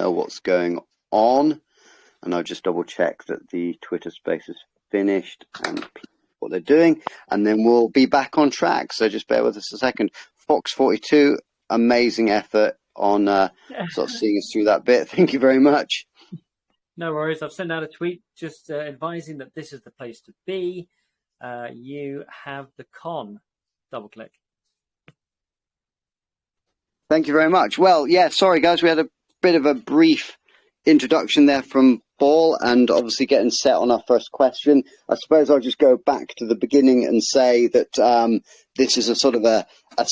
know what's going on. And I'll just double check that the Twitter space is finished and what they're doing, and then we'll be back on track. So just bear with us a second. Fox42, amazing effort on sort of seeing us through that bit. Thank you very much. No worries. I've sent out a tweet just advising that this is the place to be. You have the con. Double click. Thank you very much. Well, yeah, sorry guys, we had a bit of a brief introduction there from Baal, and obviously getting set on our first question. I suppose I'll just go back to the beginning and say that this is a sort of a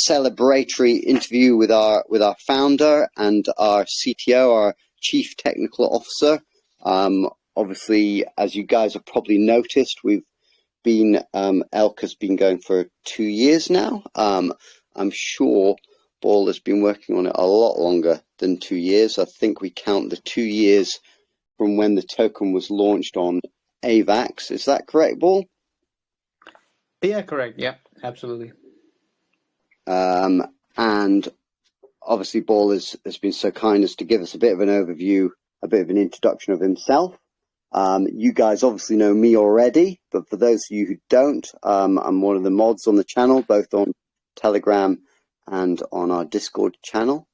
celebratory interview with our founder and our CTO, our Chief Technical Officer. Obviously, as you guys have probably noticed, we've been Elk has been going for 2 years now. I'm sure Baal has been working on it a lot longer than 2 years. I think we count the 2 years from when the token was launched on AVAX. Is that correct, Baal? Yeah, correct. Yeah, absolutely. And obviously Baal has been so kind as to give us a bit of an overview, a bit of an introduction of himself. You guys obviously know me already, but for those of you who don't, I'm one of the mods on the channel, both on Telegram and on our Discord channel.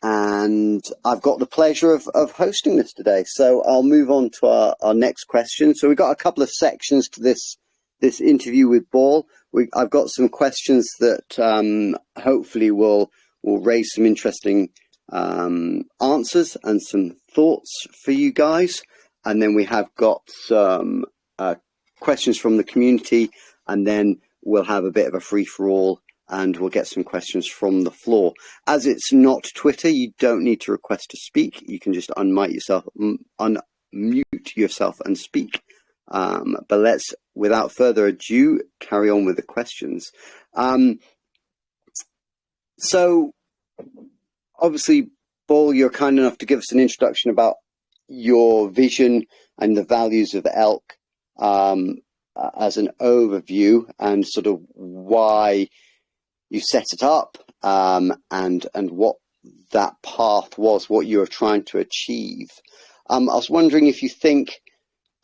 And I've got the pleasure of hosting this today. So I'll move on to our next question. So we've got a couple of sections to this interview with Baal. I've got some questions that hopefully will raise some interesting answers and some thoughts for you guys. And then we have got some questions from the community, and then we'll have a bit of a free-for-all, and we'll get some questions from the floor. As it's not Twitter, you don't need to request to speak. You can just unmute yourself and speak. But let's, without further ado, carry on with the questions. So, obviously, Baal, you're kind enough to give us an introduction about your vision and the values of Elk as an overview, and sort of why you set it up, and what that path was, what you were trying to achieve. I was wondering if you think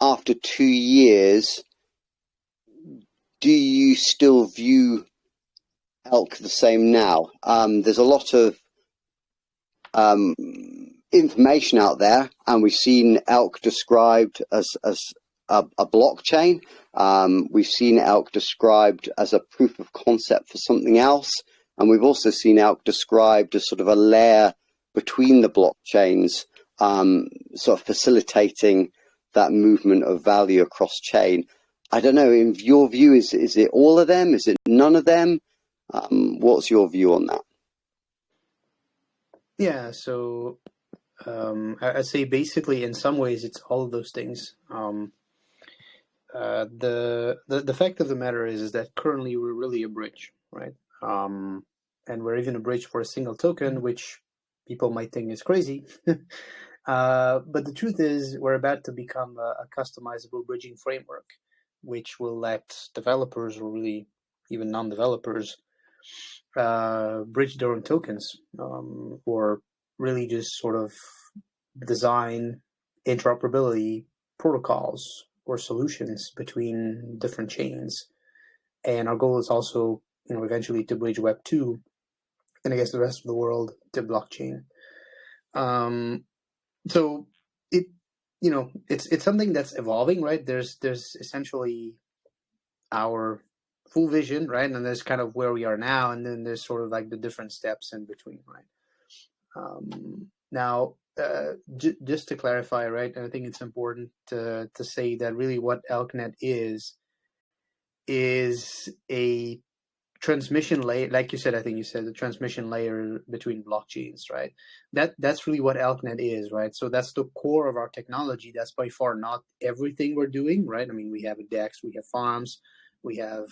after 2 years, do you still view Elk the same now? There's a lot of information out there, and we've seen Elk described as a blockchain. We've seen Elk described as a proof of concept for something else, and we've also seen Elk described as sort of a layer between the blockchains, sort of facilitating that movement of value across chain. I don't know, in your view, is it all of them? Is it none of them? What's your view on that? Yeah, so I'd say basically in some ways it's all of those things. The fact of the matter is that currently we're really a bridge, right? And we're even a bridge for a single token, which people might think is crazy. But the truth is we're about to become a customizable bridging framework, which will let developers, or really even non-developers, bridge their own tokens, or really just sort of design interoperability protocols or solutions between different chains. And our goal is also, eventually to bridge Web 2 and I guess the rest of the world to blockchain. So it's something that's evolving, right? There's essentially our full vision, right? And there's kind of where we are now, and then there's sort of like the different steps in between, right? Now, just to clarify, right? I think it's important to say that really what ElkNet is a transmission layer, like you said. I think you said the transmission layer between blockchains, right? That's really what ElkNet is, right? So that's the core of our technology. That's by far not everything we're doing, right? I mean, we have a DEX, we have farms, we have,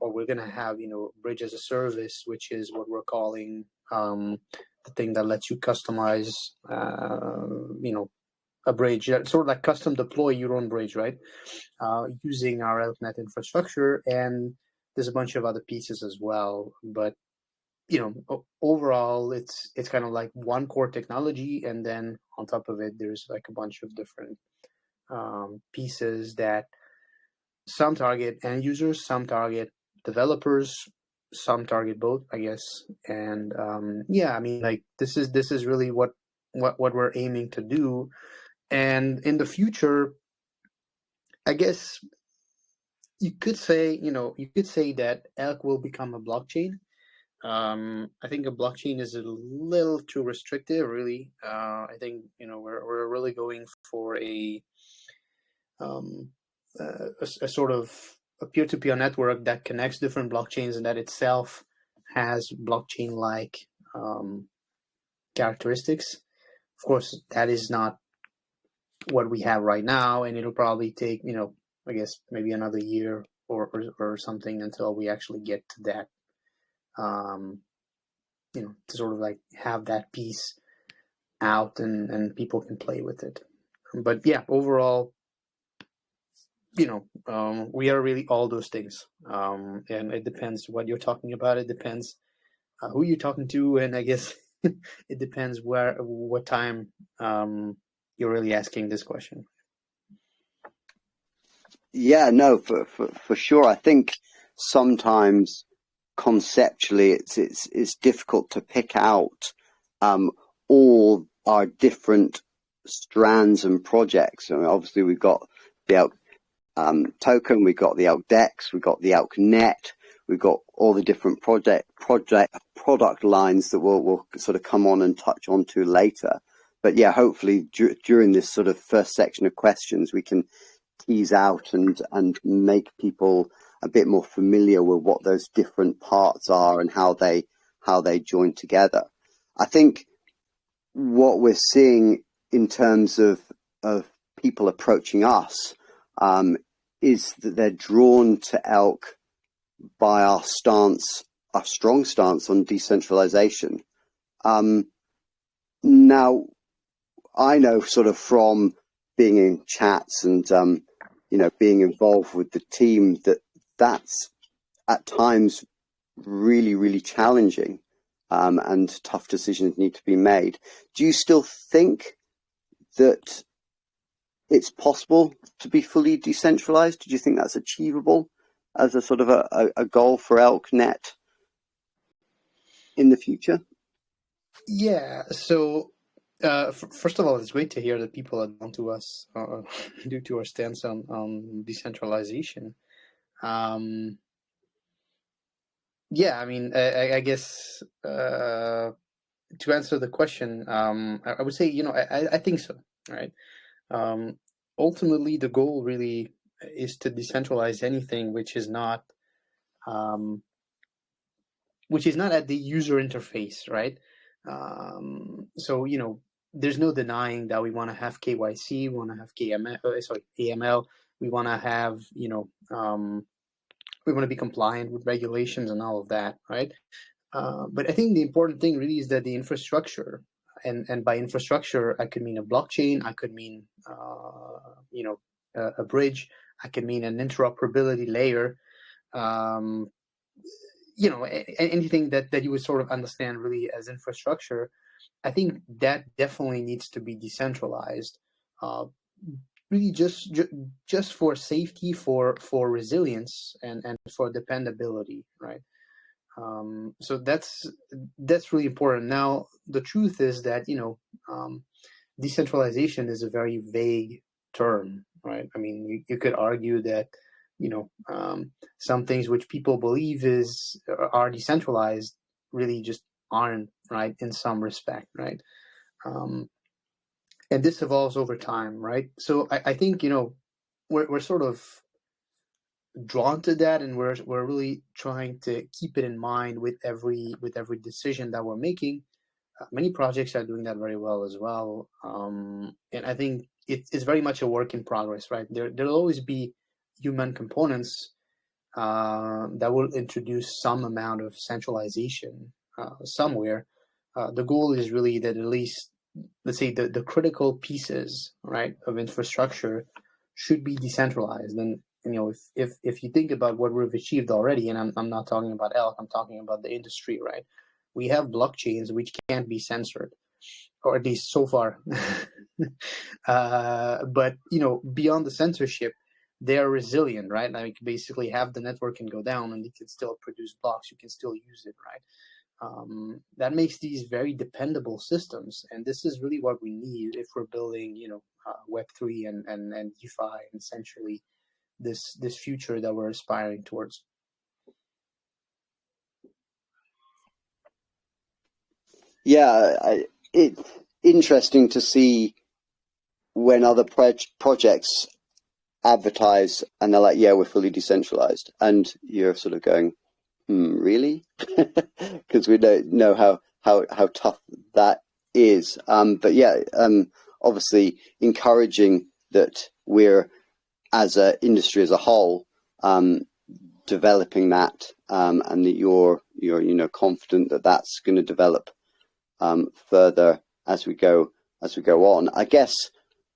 or we're gonna have, bridge as a service, which is what we're calling the thing that lets you customize, a bridge, sort of like custom deploy your own bridge, right? Using our ElkNet infrastructure, and there's a bunch of other pieces as well. But overall, it's kind of like one core technology, and then on top of it, there's like a bunch of different pieces that some target end users, some target developers, some target both, I guess. And I mean, like this is really what we're aiming to do. And in the future, I guess you could say that elk will become a blockchain. I think a blockchain is a little too restrictive, really. I think we're really going for a sort of a peer-to-peer network that connects different blockchains and that itself has blockchain-like characteristics. Of course, that is not what we have right now, and it'll probably take I guess maybe another year or something until we actually get to that. To sort of like have that piece out and people can play with it. But yeah, overall, we are really all those things. And it depends what you're talking about. It depends who you're talking to, and I guess it depends what time you're really asking this question. Yeah, no, for sure. I think sometimes conceptually it's difficult to pick out all our different strands and projects. I mean, obviously we've got the elk token, we've got the elk dex, we've got the elk net, we've got all the different product lines that we'll sort of come on and touch on to later. But yeah, hopefully during this sort of first section of questions, we can tease out and make people a bit more familiar with what those different parts are and how they join together. I think what we're seeing in terms of people approaching us is that they're drawn to elk by our strong stance on decentralization. Now, I know sort of from being in chats and being involved with the team that's at times really, really challenging, and tough decisions need to be made. Do you still think that it's possible to be fully decentralized? Do you think that's achievable as a sort of a goal for ElkNet in the future? Yeah, so first of all, it's great to hear that people are down to us due to our stance on decentralization. Yeah, I mean, I guess to answer the question, I would say, I think so, right? Ultimately, the goal really is to decentralize anything which is not at the user interface, right? So, there's no denying that we want to have KYC, we want to have AML, we want to have, we want to be compliant with regulations and all of that, right? But I think the important thing really is that the infrastructure, and by infrastructure, I could mean a blockchain, I could mean, a bridge, I could mean an interoperability layer, anything that you would sort of understand really as infrastructure. I think that definitely needs to be decentralized, really just for safety, for resilience, and for dependability, right? So that's really important. Now, the truth is that decentralization is a very vague term, right? I mean, you could argue that some things which people believe are decentralized really just aren't, right, in some respect, right? And this evolves over time, right? So I think we're sort of drawn to that, and we're really trying to keep it in mind with every decision that we're making. Many projects are doing that very well as well, and I think it's very much a work in progress, right? There'll always be human components that will introduce some amount of centralization somewhere. The goal is really that at least, let's say, the critical pieces, right, of infrastructure should be decentralized. And if you think about what we've achieved already, and I'm not talking about elk, I'm talking about the industry, right? we have blockchains which can't be censored, or at least so far. But beyond the censorship, they are resilient, right? Like basically, half the network can go down, and you can still produce blocks. You can still use it, right? That makes these very dependable systems, and this is really what we need if we're building, Web3 and DeFi, and essentially this future that we're aspiring towards. Yeah, it's interesting to see when other projects advertise and they're like, yeah, we're fully decentralized. And you're sort of going, really? Because we don't know how tough that is. But yeah, obviously encouraging that we're, as an industry as a whole, developing that, and that you're confident that that's going to develop further as we go on. I guess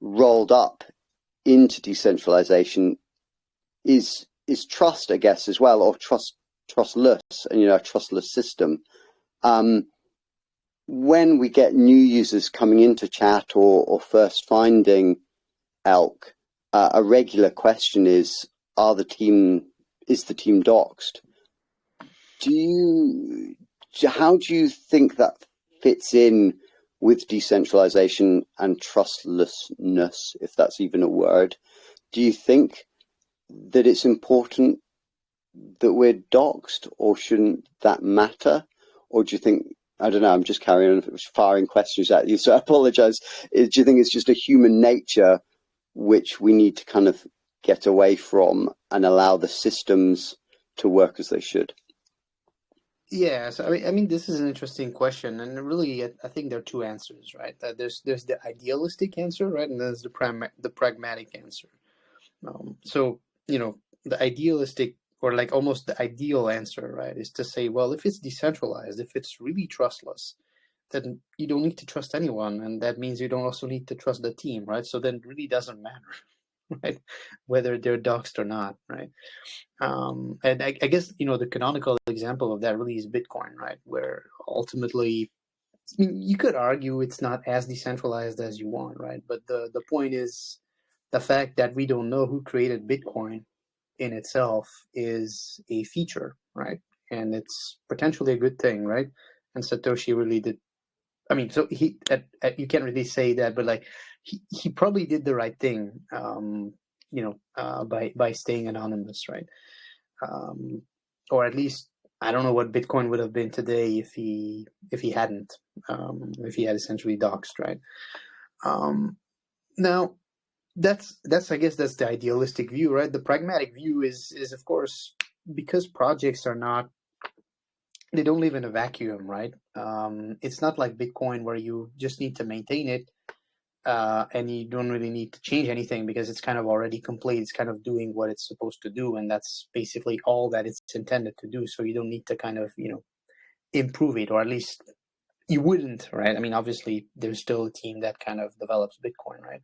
rolled up into decentralization is trust, I guess, as well, or trustless, and a trustless system. When we get new users coming into chat or first finding elk, a regular question is the team doxed? How do you think that fits in with decentralization and trustlessness, if that's even a word? Do you think that it's important that we're doxed, or shouldn't that matter? Or do you think, I don't know, I'm just carrying on firing questions at you, so I apologize. Do you think it's just a human nature which we need to kind of get away from and allow the systems to work as they should? Yes, I mean, this is an interesting question, and really, I think there are two answers, right? There's the idealistic answer, right, and there's the pragmatic answer. So the idealistic, or like almost the ideal answer, right, is to say, well, if it's decentralized, if it's really trustless, then you don't need to trust anyone, and that means you don't also need to trust the team, right? So then it really doesn't matter, right, whether they're doxed or not, right? And I guess the canonical example of that really is Bitcoin, right, where ultimately, I mean, you could argue it's not as decentralized as you want, right? But the point is the fact that we don't know who created Bitcoin in itself is a feature, right? And it's potentially a good thing, right? And Satoshi really did. I mean, so he you can't really say that, but like he probably did the right thing, by staying anonymous, right? Or at least I don't know what Bitcoin would have been today if he hadn't, if he had essentially doxed, right? Now that's I guess that's the idealistic view, right? The pragmatic view is of course, because projects are not, they don't live in a vacuum, right? It's not like Bitcoin where you just need to maintain it, and you don't really need to change anything because it's kind of already complete. It's kind of doing what it's supposed to do, and that's basically all that it's intended to do. So you don't need to kind of improve it, or at least you wouldn't, right? I mean, obviously there's still a team that kind of develops Bitcoin, right?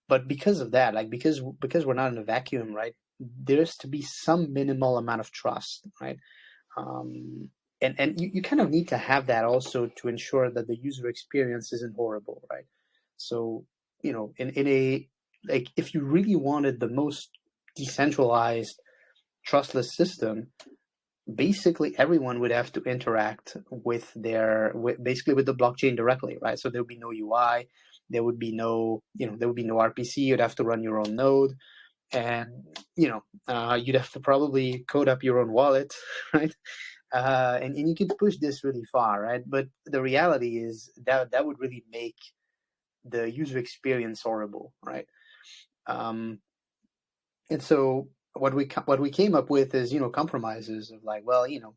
But because of that, like because we're not in a vacuum, right? There's to be some minimal amount of trust, right? And you kind of need to have that also to ensure that the user experience isn't horrible, right? So in a, like, if you really wanted the most decentralized, trustless system, basically everyone would have to interact with basically with the blockchain directly, right? So there would be no UI, there would be no RPC. You'd have to run your own node, and you'd have to probably code up your own wallet, right? And you can push this really far, right? But the reality is that would really make the user experience horrible, right? And so what we came up with is compromises of like, well, you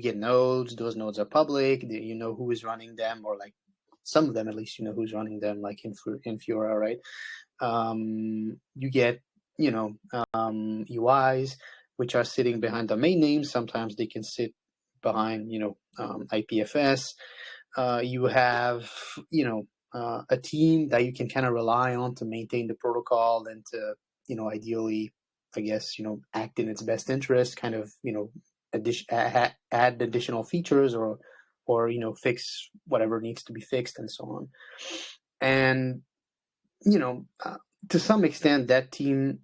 get nodes, those nodes are public, you know who is running them, or like some of them at least, who's running them, like in Fiora, right? You get UIs which are sitting behind domain names. Sometimes they can sit behind IPFS. You have a team that you can kind of rely on to maintain the protocol and to ideally, I guess, act in its best interest, kind of add additional features or fix whatever needs to be fixed and so on. And to some extent that team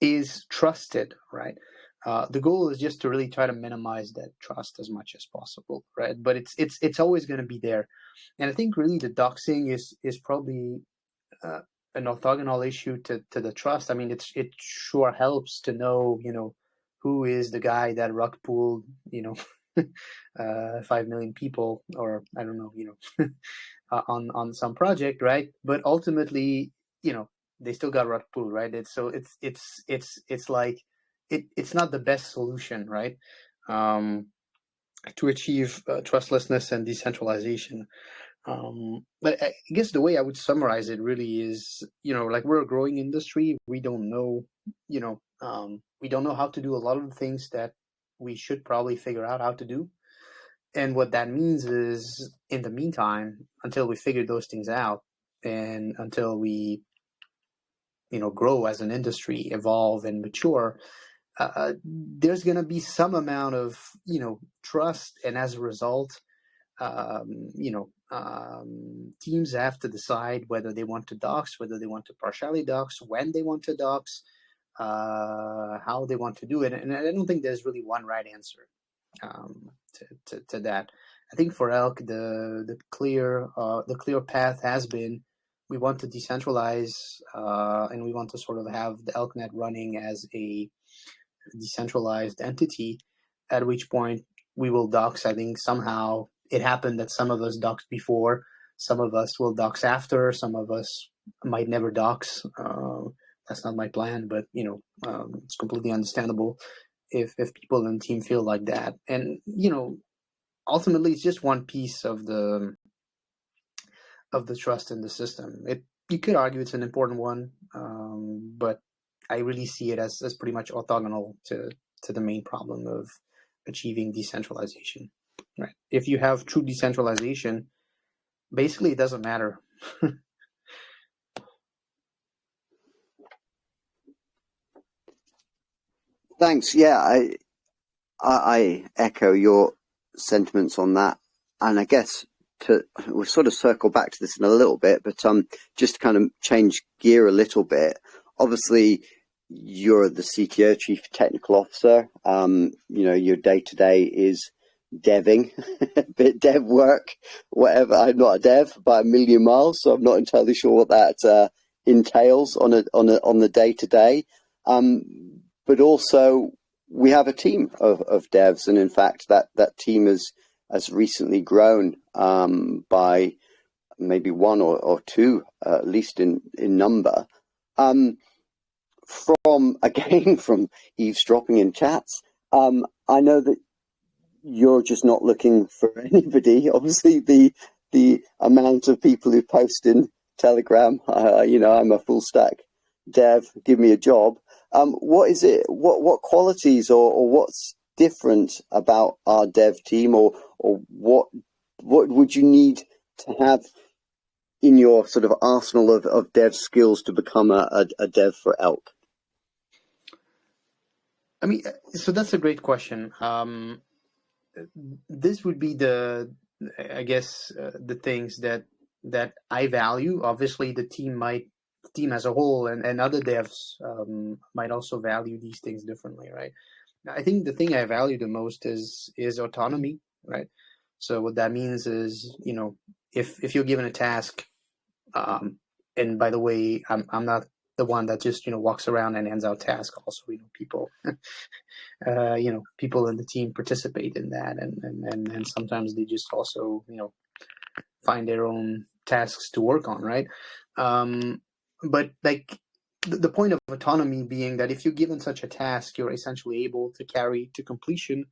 is trusted, right? The goal is just to really try to minimize that trust as much as possible, right? But it's always going to be there, and I think really the doxing is probably an orthogonal issue to the trust. I mean, it sure helps to know who is the guy that rug pulled 5 million people, or I don't know, on some project, right? But ultimately, they still got rug pulled, right? It's like it's not the best solution, right? To achieve trustlessness and decentralization. But I guess the way I would summarize it really is, like we're a growing industry. We don't know, we don't know how to do a lot of the things that we should probably figure out how to do. And what that means is, in the meantime, until we figure those things out and until we, grow as an industry, evolve and mature, there's going to be some amount of, trust. And as a result, teams have to decide whether they want to dox, whether they want to partially dox, when they want to dox, how they want to do it. And I don't think there's really one right answer to that. I think for Elk, the clear path has been, we want to decentralize, and we want to sort of have the ElkNet running as a decentralized entity, at which point we will dox. I think somehow it happened that some of us doxed before, some of us will dox after, some of us might never dox. That's not my plan, but it's completely understandable if people in the team feel like that. And ultimately it's just one piece of the trust in the system. You could argue it's an important one, but I really see it as pretty much orthogonal to the main problem of achieving decentralization. Right. If you have true decentralization, basically it doesn't matter. Thanks. Yeah, I echo your sentiments on that, and I guess we'll sort of circle back to this in a little bit, but just to kind of change gear a little bit. Obviously, you're the CTO, Chief Technical Officer. Your day-to-day is deving, bit dev work, whatever. I'm not a dev by a million miles, so I'm not entirely sure what that entails on the day-to-day. But also, we have a team of devs, and in fact, that team has recently grown by maybe one or two, at least in number. From eavesdropping in chats, I know that you're just not looking for anybody. Obviously, the amount of people who post in Telegram, I'm a full stack dev, give me a job. What is it? What qualities or what's different about our dev team, or what would you need to have in your sort of arsenal of dev skills to become a dev for Elk? I mean, so that's a great question. This would be the things that I value. Obviously, the team as a whole and other devs might also value these things differently, right? I think the thing I value the most is autonomy, right? So what that means is, if you're given a task, and by the way, I'm not the one that just walks around and hands out tasks. Also, people, people in the team participate in that, and sometimes they just also find their own tasks to work on, right? But like the point of autonomy being that if you're given such a task, you're essentially able to carry to completion,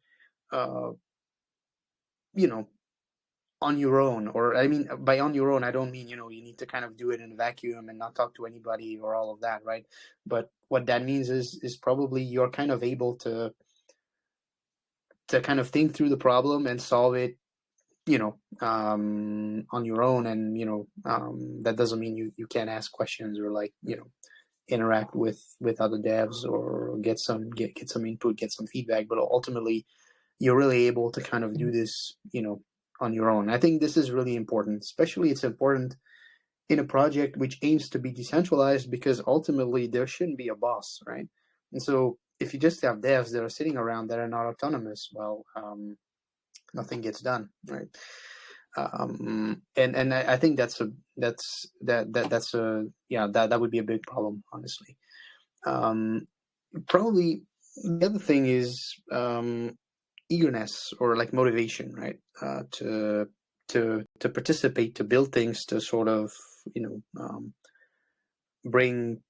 on your own. Or I mean, by on your own, I don't mean, you need to kind of do it in a vacuum and not talk to anybody or all of that, right? But what that means is probably you're kind of able to kind of think through the problem and solve it, on your own. And, that doesn't mean you can't ask questions or interact with other devs or get some input, get some feedback. But ultimately, you're really able to kind of do this, on your own. I think this is really important. Especially, it's important in a project which aims to be decentralized, because ultimately there shouldn't be a boss, right? And so if you just have devs that are sitting around that are not autonomous, well, nothing gets done, right? And I think that would be a big problem, honestly. Probably the other thing is eagerness, or like motivation, right? To participate, to build things, to sort of bring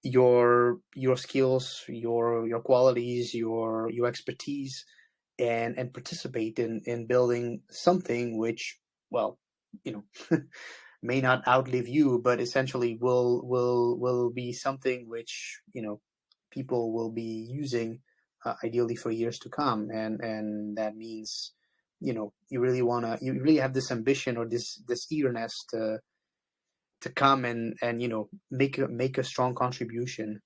your skills, your qualities, your expertise, and participate in building something which, well, may not outlive you, but essentially will be something which people will be using, ideally for years to come. And that means you really have this ambition, or this eagerness to come and make a strong contribution,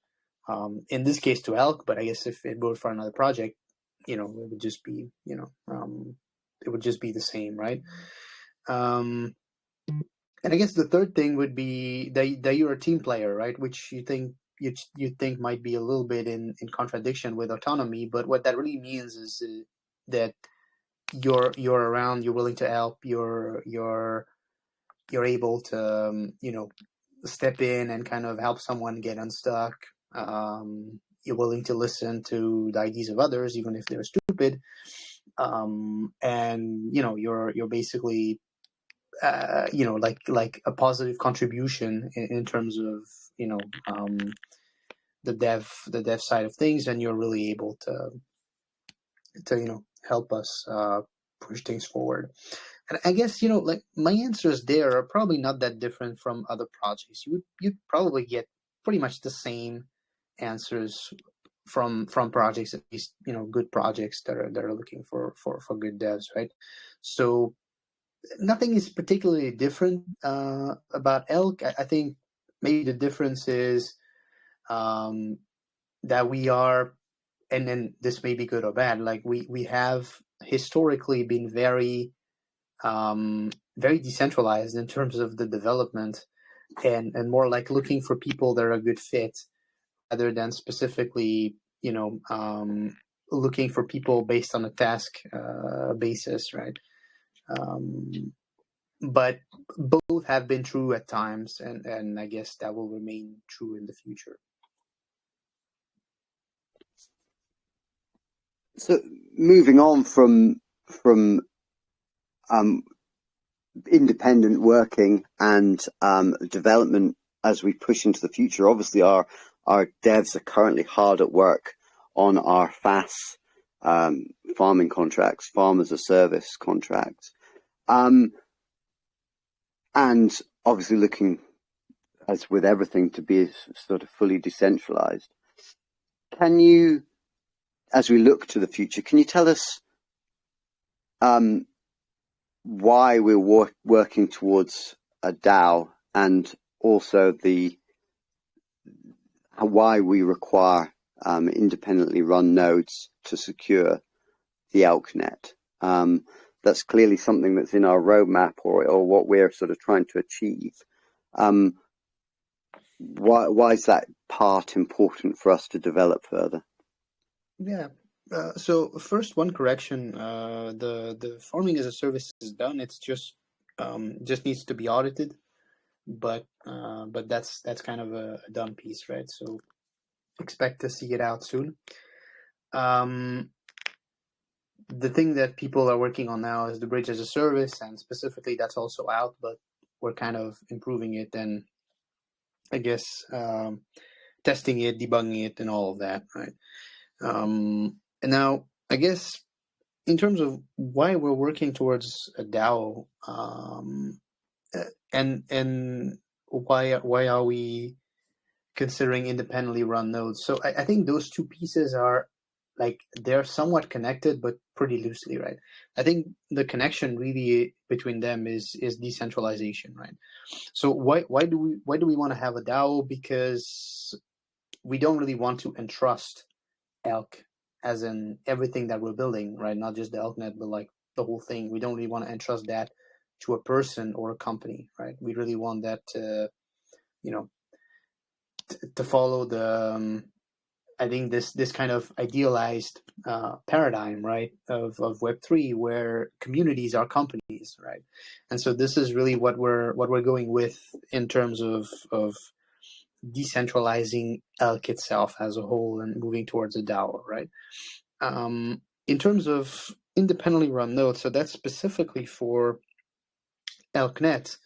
in this case to elk, but I guess if it were for another project, it would just be the same, right? And I guess the third thing would be that you're a team player, right? Which you think might be a little bit in contradiction with autonomy, but what that really means is that you're around, you're willing to help, you're able to step in and kind of help someone get unstuck. You're willing to listen to the ideas of others, even if they're stupid. And you're basically like a positive contribution in terms of the dev side of things, and you're really able to help us push things forward. And I guess like my answers there are probably not that different from other projects. You'd probably get pretty much the same answers from projects, at least good projects that are looking for good devs, right? So nothing is particularly different about elk. I think maybe the difference is that we are, and then this may be good or bad, like we have historically been very decentralized in terms of the development, and more like looking for people that are a good fit, rather than specifically looking for people based on a task basis, right? But both have been true at times, and I guess that will remain true in the future. So moving on from independent working and development as we push into the future, obviously our devs are currently hard at work on our FAS farming contracts, farm as a service contracts, and obviously looking, as with everything, to be sort of fully decentralized. Can you, as we look to the future, can you tell us why we're working towards a DAO, and also why we require independently run nodes to secure the elknet? That's clearly something that's in our roadmap, or what we're sort of trying to achieve. Why is that part important for us to develop further? Yeah. So first, one correction: the farming as a service is done. It's just needs to be audited, but that's kind of a done piece, right? So expect to see it out soon. The thing that people are working on now is the bridge as a service, and specifically that's also out, but we're kind of improving it, and I guess testing it, debugging it, and all of that, right? And now, I guess, in terms of why we're working towards a DAO, and why are we considering independently run nodes? So I think those two pieces are, like, they're somewhat connected, but pretty loosely, right? I think the connection really between them is decentralization, right? So why do we want to have a DAO? Because we don't really want to entrust elk as in everything that we're building, right? Not just the elknet, but like the whole thing. We don't really want to entrust that to a person or a company, right? We really want that to, you know, to follow the I think this kind of idealized paradigm, right, of Web3, where communities are companies, right, and so this is really what we're going with in terms of decentralizing Elk itself as a whole and moving towards a DAO, right. In terms of independently run nodes, so that's specifically for ElkNet.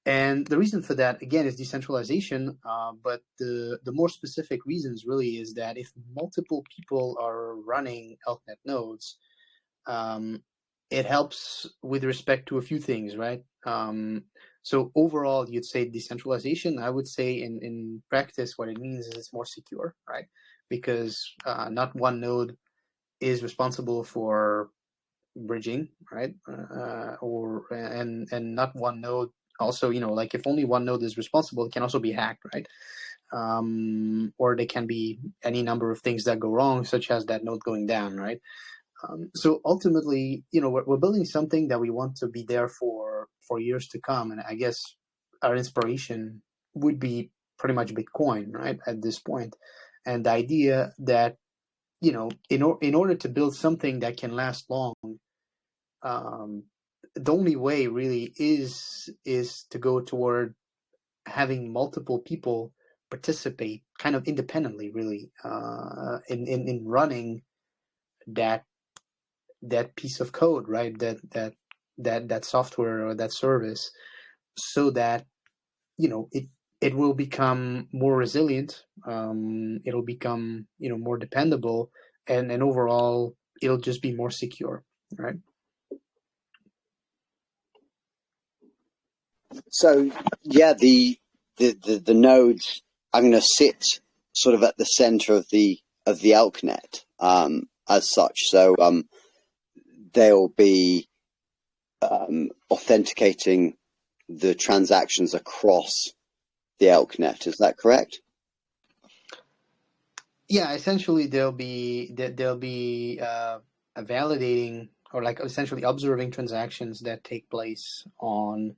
And the reason for that, again, is decentralization. But the more specific reasons really is that if multiple people are running ElkNet nodes, it helps with respect to a few things, right? So overall, you'd say decentralization. I would say in practice, what it means is it's more secure, right? Because not one node is responsible for bridging, right? And not one node also, like if only one node is responsible, it can also be hacked, right? Or there can be any number of things that go wrong, such as that node going down, right? So ultimately, we're building something that we want to be there for years to come, and I guess our inspiration would be pretty much Bitcoin, right? At this point, and the idea that in order to build something that can last long, the only way really is to go toward having multiple people participate kind of independently, really, in running that piece of code, right? That software or that service, so that it will become more resilient. It'll become more dependable, and overall it'll just be more secure, right? So yeah, the nodes are going to sit sort of at the center of the elknet as such. So they'll be authenticating the transactions across the elknet. Is that correct? Yeah, essentially they'll be validating, or like essentially observing transactions that take place on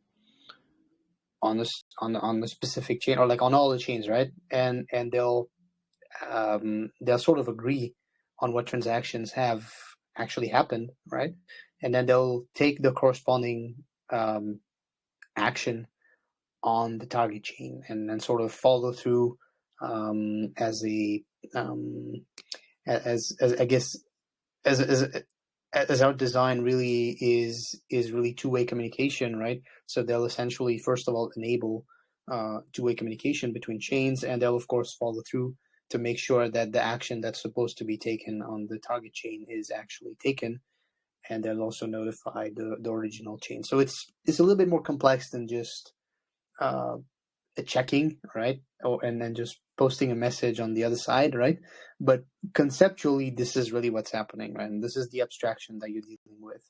the specific chain, or like on all the chains, right? And they'll sort of agree on what transactions have actually happened, right? And then they'll take the corresponding action on the target chain, and then sort of follow through as a as I guess as our design really is really two-way communication, right? So they'll essentially first of all enable two-way communication between chains, and they'll of course follow through to make sure that the action that's supposed to be taken on the target chain is actually taken, and they'll also notify the original chain. So it's a little bit more complex than just checking, right? And then just posting a message on the other side, right? But conceptually, this is really what's happening, right? And this is the abstraction that you're dealing with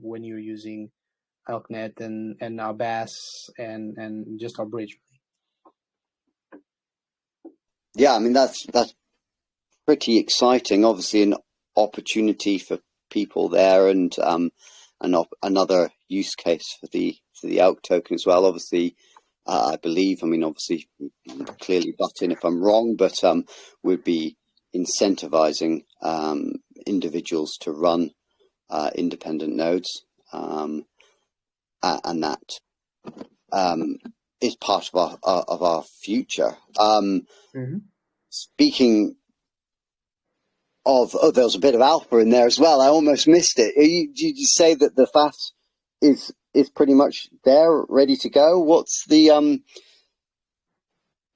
when you're using ElkNet and our BAS and just our bridge. Yeah, I mean that's pretty exciting. Obviously, an opportunity for people there, and another use case for the elk token as well. Obviously, I believe. I mean, obviously, clearly butt in if I'm wrong, but would be incentivizing individuals to run independent nodes, and that is part of our future. Speaking of, there was a bit of alpha in there as well. I almost missed it. Did you say that the FAS is pretty much there, ready to go? What's the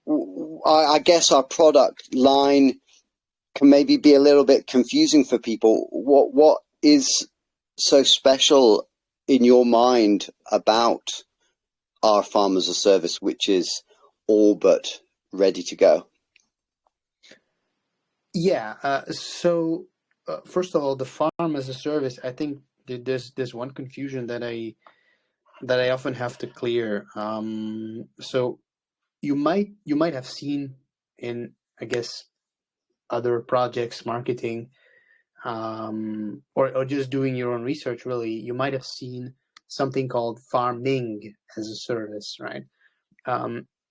I guess our product line can maybe be a little bit confusing for people. What is so special in your mind about our farm as a service, which is all but ready to go? Yeah. So first of all, the farm as a service, I think there's one confusion that I often have to clear. So you might have seen in, I guess, other projects marketing or just doing your own research, really, you might have seen something called farming as a service, right?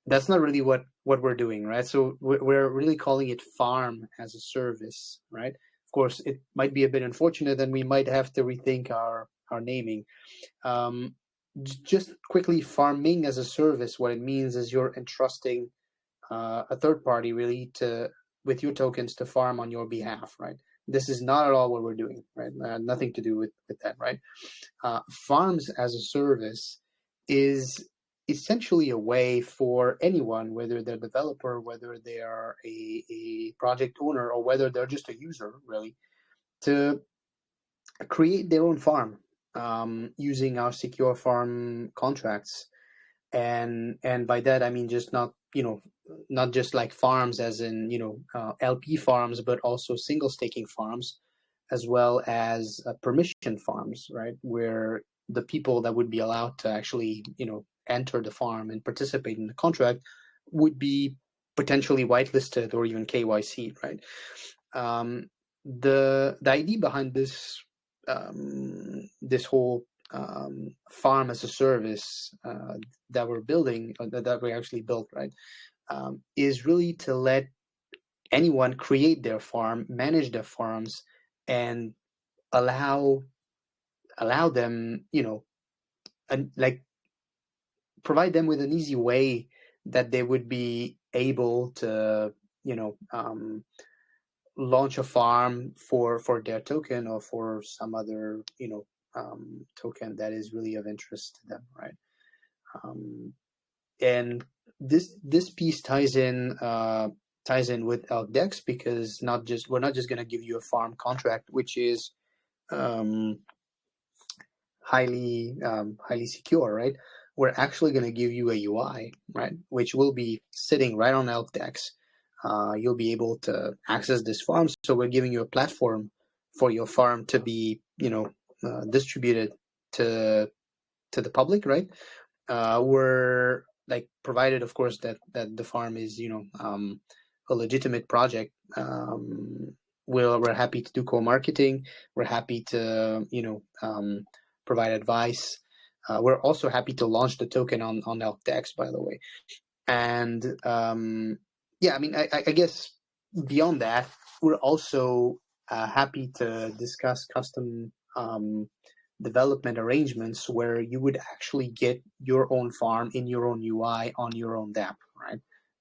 That's not really what we're doing, right? So we're really calling it farm as a service, right? Of course, it might be a bit unfortunate, and we might have to rethink our naming. Just quickly, farming as a service, what it means is you're entrusting a third party really with your tokens to farm on your behalf, right? This is not at all what we're doing, right? Nothing to do with that, right? Farms as a service is essentially a way for anyone, whether they're a developer, whether they are a project owner, or whether they're just a user, really, to create their own farm using our secure farm contracts. And by that I mean just not just like farms as in LP farms, but also single staking farms, as well as permission farms, right, where the people that would be allowed to actually enter the farm and participate in the contract would be potentially whitelisted or even KYC, right? The idea behind this whole farm as a service that we're building, that we actually built, right, is really to let anyone create their farm, manage their farms, and allow them, and like provide them with an easy way that they would be able to, launch a farm for their token or for some other, token that is really of interest to them, right? And this piece ties in with ElkDex, because we're not just going to give you a farm contract, which is highly secure, right? We're actually going to give you a UI, right, which will be sitting right on ElkDex. You'll be able to access this farm. So we're giving you a platform for your farm to be, distributed to the public, right? We're like provided, of course, that the farm is, a legitimate project. We're happy to do co-marketing. We're happy to, provide advice. We're also happy to launch the token on ElkDex, by the way. And yeah, I mean, I guess beyond that, we're also happy to discuss custom development arrangements where you would actually get your own farm in your own UI on your own dApp, right?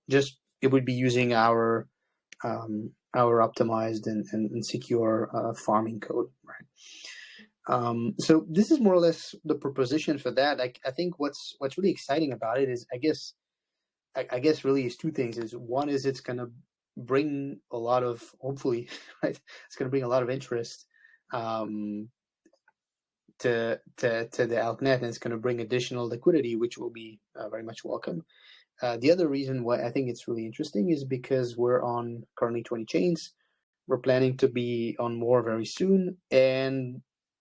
Just it would be using our optimized and secure farming code, right? So this is more or less the proposition for that. I think what's really exciting about it is, I guess really is two things. Is one is it's going to bring a lot of, hopefully, right? It's going to bring a lot of interest to the AlkNet, and it's going to bring additional liquidity, which will be very much welcome. The other reason why I think it's really interesting is because we're on currently 20 chains. We're planning to be on more very soon, and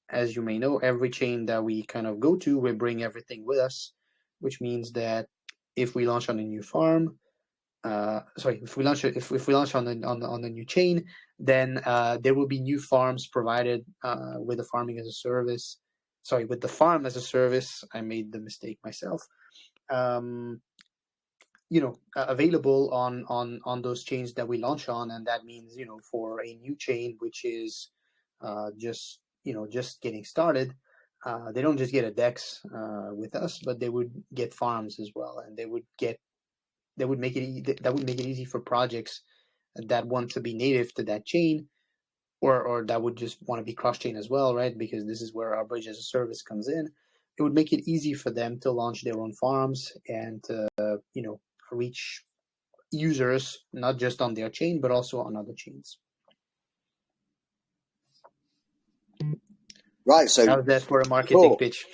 as you may know, every chain that we kind of go to, we bring everything with us, which means that if we launch on a new farm, if we launch on the new chain, then there will be new farms provided with the farming as a service. With the farm as a service. I made the mistake myself. Available on those chains that we launch on, and that means for a new chain which is just getting started, they don't just get a DEX with us, but they would get farms as well, and that would make it easy for projects that want to be native to that chain, or that would just want to be cross-chain as well, right? Because this is where our bridge as a service comes in. It would make it easy for them to launch their own farms and to, reach users, not just on their chain, but also on other chains. Right. So how's that for a marketing pitch?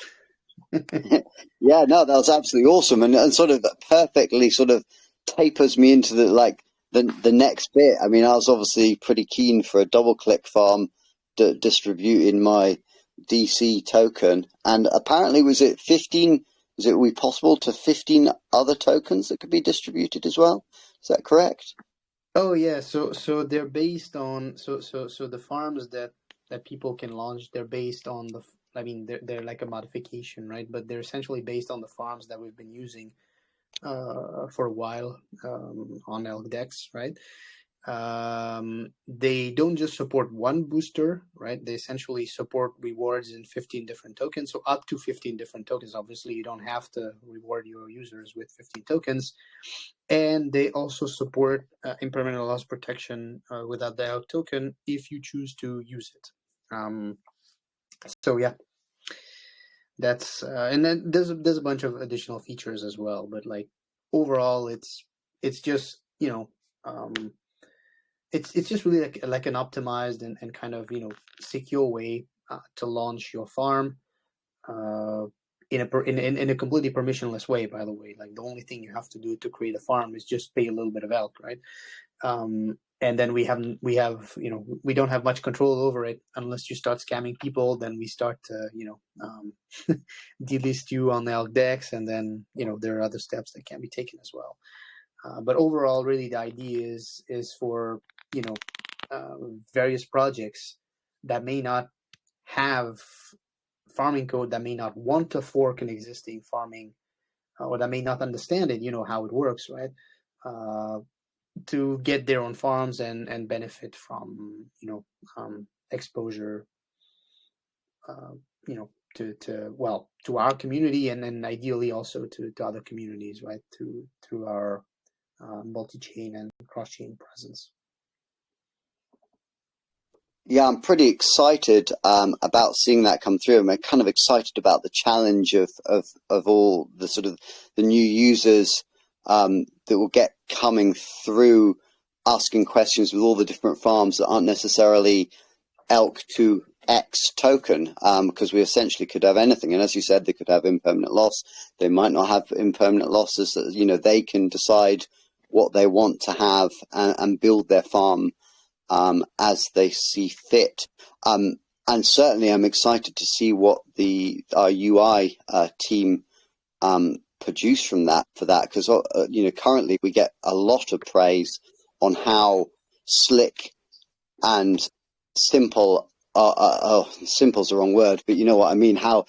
Yeah, no, that was absolutely awesome, and sort of perfectly sort of tapers me into the next bit. I mean, I was obviously pretty keen for a double click farm distributing my DC token, and apparently was it we possible to 15 other tokens that could be distributed as well? Is that correct? Oh yeah, so they're based on the farms that that people can launch. They're based on they're like a modification, right? But they're essentially based on the farms that we've been using for a while on ElkDex, right? They don't just support one booster, right? They essentially support rewards in 15 different tokens, so up to 15 different tokens. Obviously, you don't have to reward your users with 15 tokens. And they also support impermanent loss protection without the elk token if you choose to use it. So yeah, that's and then there's a bunch of additional features as well. But like overall, it's just it's just really like an optimized and kind of secure way to launch your farm in a completely permissionless way. By the way, like the only thing you have to do to create a farm is just pay a little bit of elk, right? And then we don't have much control over it unless you start scamming people. Then we start to delist you on the ElkDex, and then there are other steps that can be taken as well. But overall, really, the idea is for various projects that may not have farming code, that may not want to fork an existing farming, or that may not understand it, how it works, right? To get their own farms and benefit from exposure, to our community, and then ideally also to other communities, right? Through our multi-chain and cross-chain presence. Yeah, I'm pretty excited about seeing that come through. I'm kind of excited about the challenge of all the sort of the new users that will get coming through, asking questions with all the different farms that aren't necessarily elk to X token, because we essentially could have anything. And as you said, they could have impermanent loss. They might not have impermanent losses. They can decide what they want to have and build their farm as they see fit. And certainly I'm excited to see what our UI team produce for that, because currently we get a lot of praise on how slick and simple simple's the wrong word, but you know what I mean, how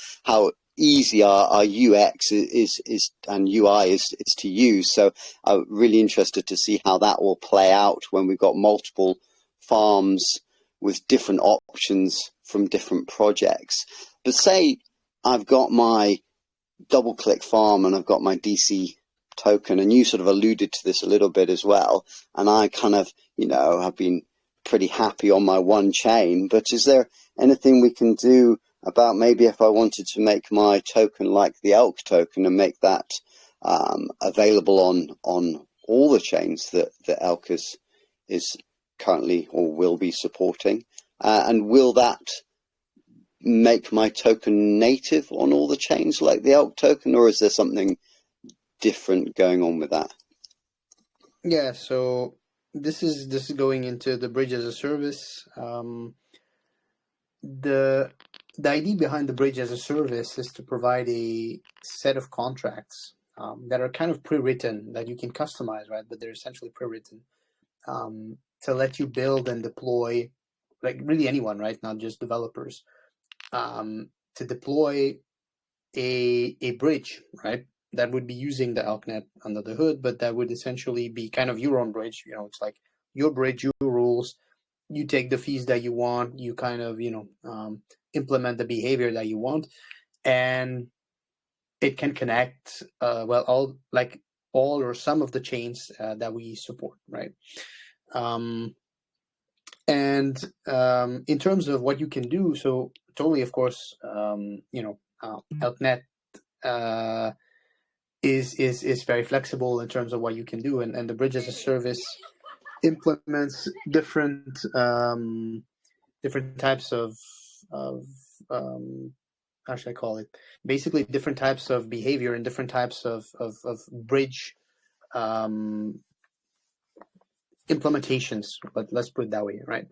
easy our UX is and UI is to use. So I'm really interested to see how that will play out when we've got multiple farms with different options from different projects. But say I've got my double click farm and I've got my DC token, and you sort of alluded to this a little bit as well, and I kind of have been pretty happy on my one chain. But is there anything we can do about maybe if I wanted to make my token like the elk token and make that available on all the chains that elk is currently or will be supporting, and will that make my token native on all the chains like the elk token, or is there something different going on with that? Yeah, so this is going into the bridge as a service. The idea behind the bridge as a service is to provide a set of contracts that are kind of pre-written, that you can customize, right? But they're essentially pre-written to let you build and deploy, like really anyone, right? Not just developers, to deploy a bridge, right? That would be using the ElkNet under the hood, but that would essentially be kind of your own bridge. It's like your bridge, your rules. You take the fees that you want. You kind of, implement the behavior that you want, and it can connect, all or some of the chains that we support, right? And in terms of what you can do, so totally, of course, ElkNet is very flexible in terms of what you can do, and the bridge as a service implements different types of how should I call it? Basically, different types of behavior and different types of bridge implementations. But let's put it that way, right?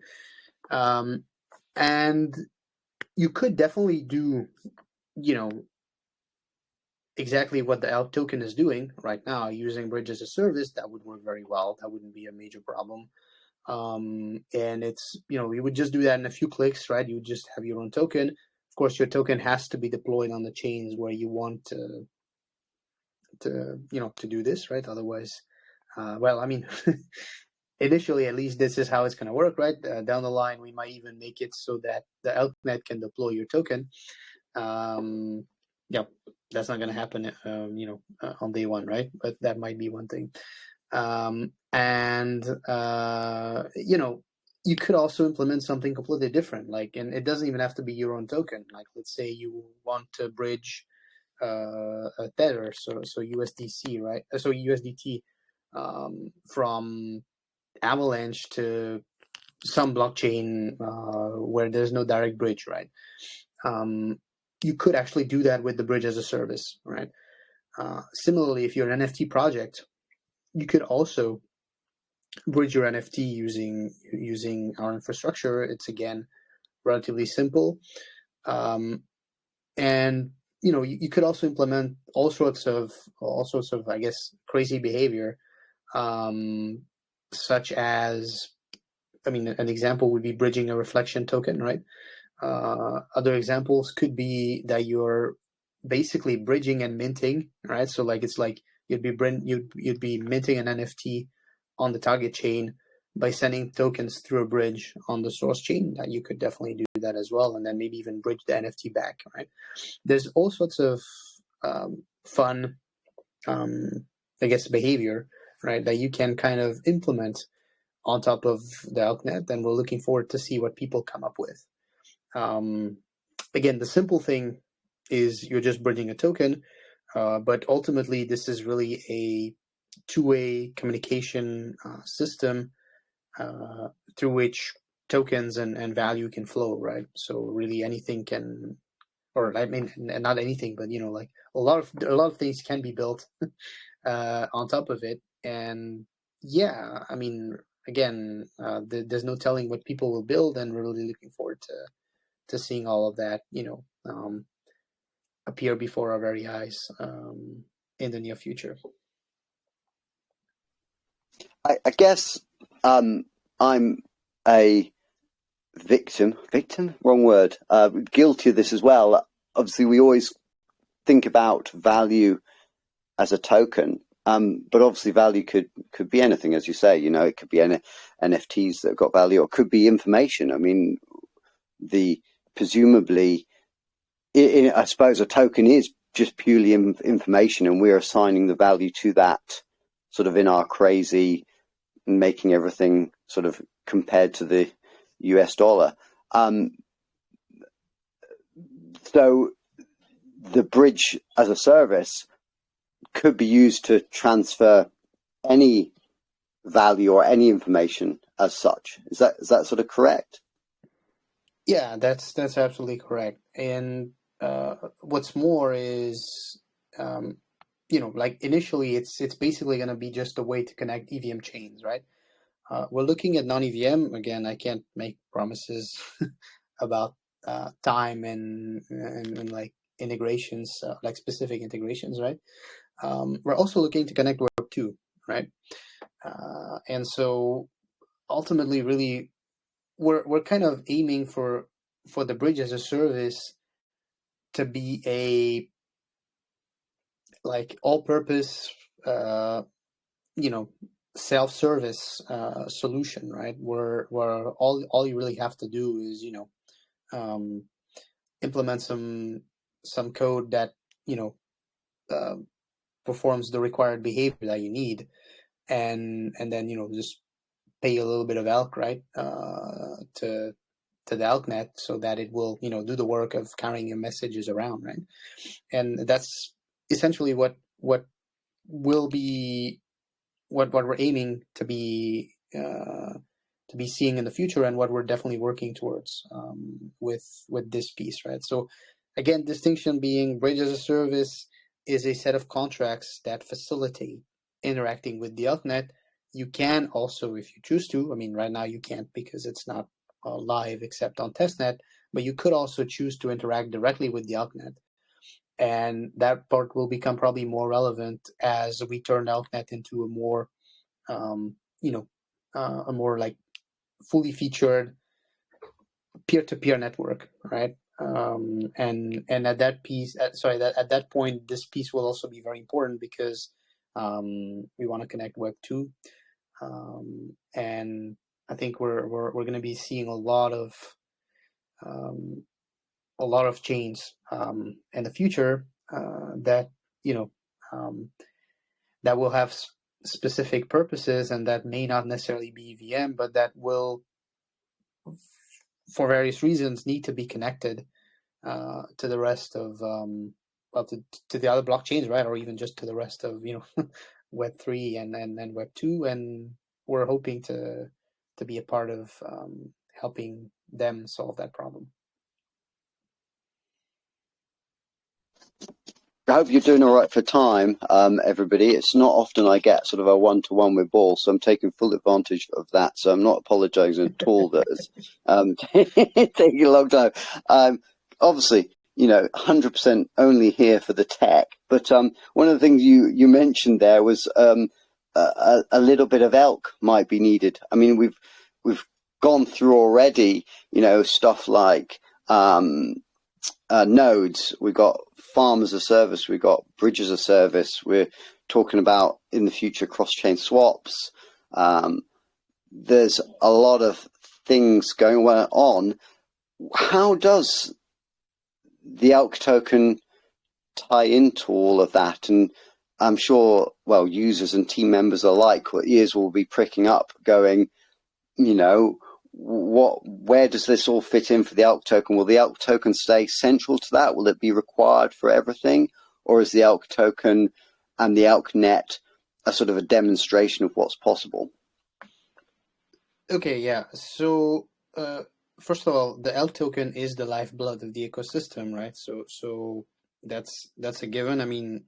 And you could definitely do, exactly what the elk token is doing right now using bridge as a service. That would work very well. That wouldn't be a major problem. And it's, you would just do that in a few clicks, right? You would just have your own token. Of course, your token has to be deployed on the chains where you want to do this, right? Otherwise, well, I mean, initially, at least, this is how it's going to work, right? Down the line, we might even make it so that the elknet can deploy your token. Yeah, that's not going to happen, on day one, right? But that might be one thing. You could also implement something completely different, and it doesn't even have to be your own token. Like, let's say you want to bridge a tether, so USDC, right? So USDT, from Avalanche to some blockchain where there's no direct bridge, right? You could actually do that with the bridge as a service, right? Similarly, if you're an NFT project, you could also bridge your NFT using our infrastructure. It's, again, relatively simple, and you could also implement all sorts of I guess crazy behavior, such as, I mean, an example would be bridging a reflection token, right? Other examples could be that you're basically bridging and minting, right? So, it's like you'd be minting an NFT on the target chain by sending tokens through a bridge on the source chain. That you could definitely do that as well, and then maybe even bridge the NFT back, right? There's all sorts of fun, I guess, behavior, right, that you can kind of implement on top of the Elknet, and we're looking forward to see what people come up with. Again, the simple thing is you're just bridging a token, but ultimately this is really a two-way communication system through which tokens and value can flow, right? So really anything can, or I mean, not anything, but a lot of things can be built on top of it. And yeah, I mean, again, there's no telling what people will build, and we're really looking forward to seeing all of that, appear before our very eyes in the near future. I guess I'm a victim, wrong word, guilty of this as well. Obviously, we always think about value as a token, but obviously value could be anything, as you say. It could be NFTs that have got value, or it could be information. I mean, presumably, I suppose a token is just purely information, and we're assigning the value to that, sort of in our crazy, making everything sort of compared to the US dollar. So the bridge as a service could be used to transfer any value or any information as such. Is that sort of correct? Yeah, that's absolutely correct. And what's more is, initially it's basically going to be just a way to connect EVM chains, right? We're looking at non-EVM. Again, I can't make promises about time and integrations, specific integrations, right? We're also looking to connect Web 2, right? And so ultimately, really, we're kind of aiming for the bridge as a service to be a all-purpose, self-service solution, right? Where all you really have to do is implement some code that performs the required behavior that you need, and then just pay a little bit of elk, right, to the elknet, so that it will do the work of carrying your messages around, right? And that's essentially what will be what we're aiming to be seeing in the future, and what we're definitely working towards with this piece, right? So again, distinction being, bridge as a service is a set of contracts that facilitate interacting with the elknet. You can also, if you choose to, I mean, right now you can't because it's not live except on testnet, but you could also choose to interact directly with the elknet. And that part will become probably more relevant as we turn elknet into a more a more fully featured peer-to-peer network, right? And at that at that point, this piece will also be very important because we want to connect Web 2, and I think we're going to be seeing a lot of chains in the future that that will have specific purposes, and that may not necessarily be EVM, but that will, for various reasons, need to be connected to the rest of to the other blockchains, right? Or even just to the rest of Web 3 and Web 2, and we're hoping to be a part of helping them solve that problem. I hope you're doing all right for time, everybody. It's not often I get sort of a one-to-one with Baal, so I'm taking full advantage of that. So I'm not apologising at all that it's taking a long time. Obviously, 100% only here for the tech. But one of the things you mentioned there was a little bit of elk might be needed. I mean, we've gone through already, stuff like nodes. We've got farm as a service. We've got bridge as a service. We're talking about in the future cross-chain swaps. There's a lot of things going on. How does the elk token tie into all of that? And I'm sure, users and team members alike, what ears will be pricking up going, where does this all fit in for the elk token? Will the elk token stay central to that? Will it be required for everything? Or is the elk token and the elk net a sort of a demonstration of what's possible? Okay, yeah. So first of all, the elk token is the lifeblood of the ecosystem, right? So that's a given. I mean,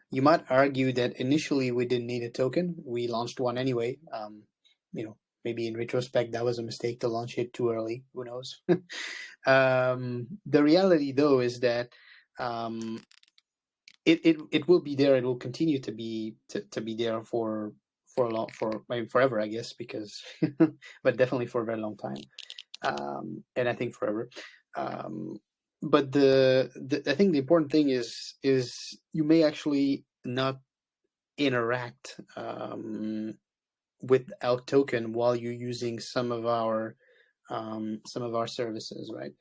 you might argue that initially we didn't need a token. We launched one anyway. Maybe in retrospect that was a mistake to launch it too early. Who knows? The reality, though, is that it will be there. It will continue to be there for maybe forever, I guess, because but definitely for a very long time, and I think forever. But I think the important thing is you may actually not interact with elk token while you're using some of our services, right?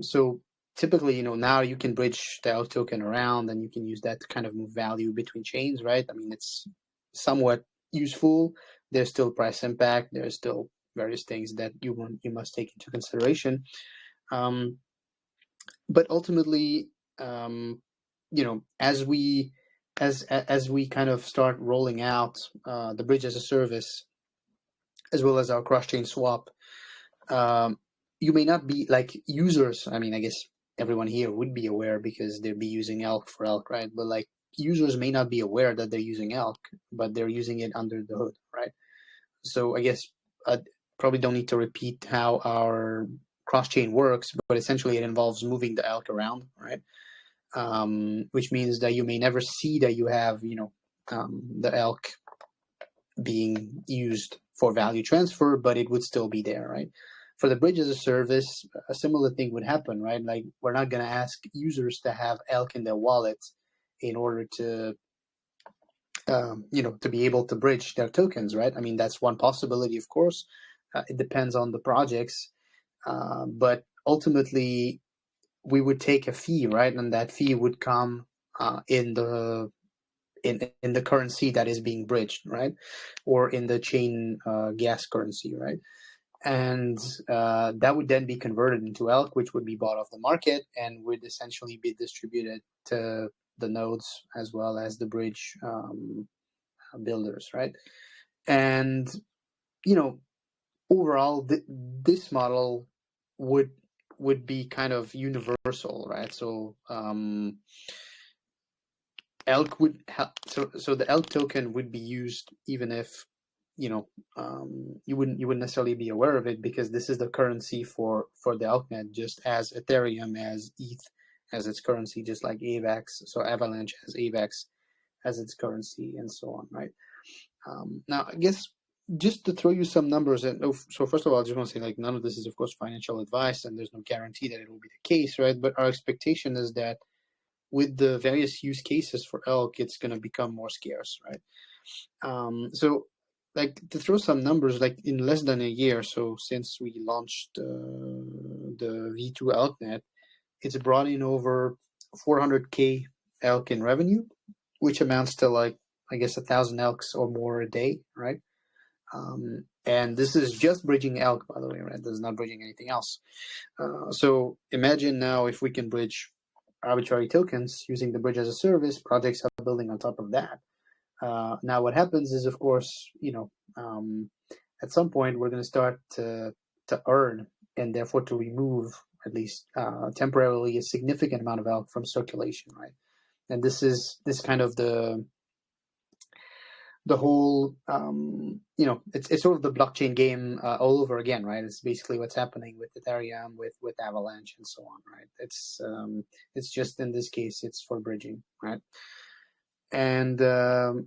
So typically, now you can bridge the elk token around, and you can use that to kind of move value between chains, right? I mean, it's somewhat useful. There's still price impact. There's still various things that you must take into consideration. But ultimately, as we kind of start rolling out the bridge as a service, as well as our cross-chain swap, you may not be like users. I mean, I guess everyone here would be aware because they'd be using elk for elk, right? But like users may not be aware that they're using elk, but they're using it under the hood, right? So I guess I probably don't need to repeat how our cross-chain works, but essentially it involves moving the elk around, right? Which means that you may never see that you have, the elk being used for value transfer, but it would still be there, right? For the bridge as a service, a similar thing would happen, right? Like we're not going to ask users to have elk in their wallets in order to, to be able to bridge their tokens, right? I mean, that's one possibility, of course. It depends on the projects, but ultimately we would take a fee, right? And that fee would come in the currency that is being bridged, right? Or in the chain gas currency, right? And that would then be converted into elk, which would be bought off the market and would essentially be distributed to the nodes as well as the bridge builders, right? And overall, this model would be kind of universal, right? So elk would so the elk token would be used even if you wouldn't necessarily be aware of it, because this is the currency for the elknet, just as Ethereum as ETH as its currency, just like AVAX, so Avalanche as AVAX as its currency, and so on, right? Now I guess just to throw you some numbers, and so first of all, I just want to say, like, none of this is, of course, financial advice, and there's no guarantee that it will be the case, right? But our expectation is that with the various use cases for elk, it's going to become more scarce, right? So, like, to throw some numbers, like in less than a year, so since we launched the V2 ElkNet, it's brought in over 400K elk in revenue, which amounts to, like, I guess 1,000 elks or more a day, right? And this is just bridging elk, by the way, right? This is not bridging anything else. So imagine now if we can bridge arbitrary tokens using the bridge as a service, projects are building on top of that. Now what happens is, of course, at some point we're going to start to earn and therefore to remove, at least temporarily, a significant amount of elk from circulation, right? And this kind of the whole, it's sort of the blockchain game all over again, right? It's basically what's happening with Ethereum, with Avalanche, and so on, right? It's just, in this case, it's for bridging, right? And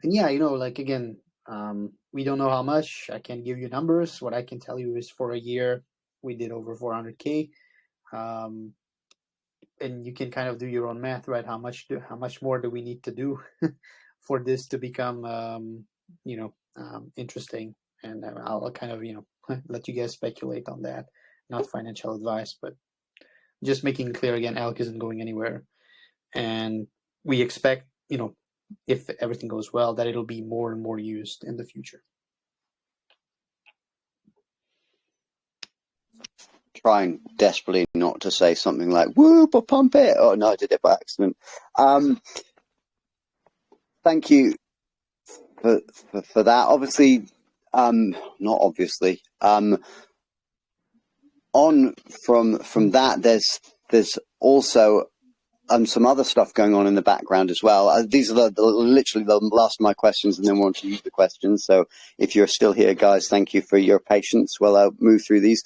yeah, like, again, we don't know how much. I can't give you numbers. What I can tell you is, for a year, we did over 400K. And you can kind of do your own math, right? How much more do we need to do for this to become, interesting? And I'll kind of, let you guys speculate on that. Not financial advice, but just making it clear again, elk isn't going anywhere, and we expect, if everything goes well, that it'll be more and more used in the future. Trying desperately not to say something like "whoop" or "pump it." Oh no, I did it by accident. Thank you for that. Obviously, not obviously. On from that, there's also some other stuff going on in the background as well. These are literally the last of my questions, and then we'll to use the questions. So if you're still here, guys, thank you for your patience while I move through these.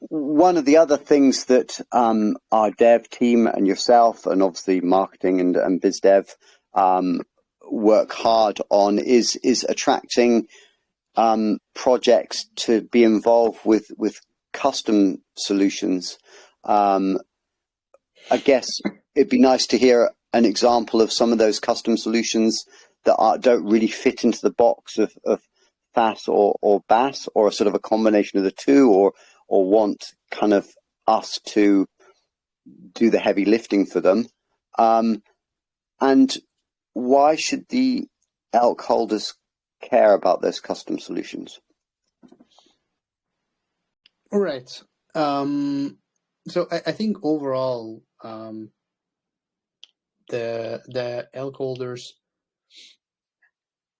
One of the other things that our dev team and yourself, and obviously marketing and biz dev, work hard on is attracting projects to be involved with custom solutions. I guess it'd be nice to hear an example of some of those custom solutions that don't really fit into the box of FAS or BAS, or a sort of a combination of the two, or want kind of us to do the heavy lifting for them. And why should the elk holders care about those custom solutions? All right. So I think overall, the elk holders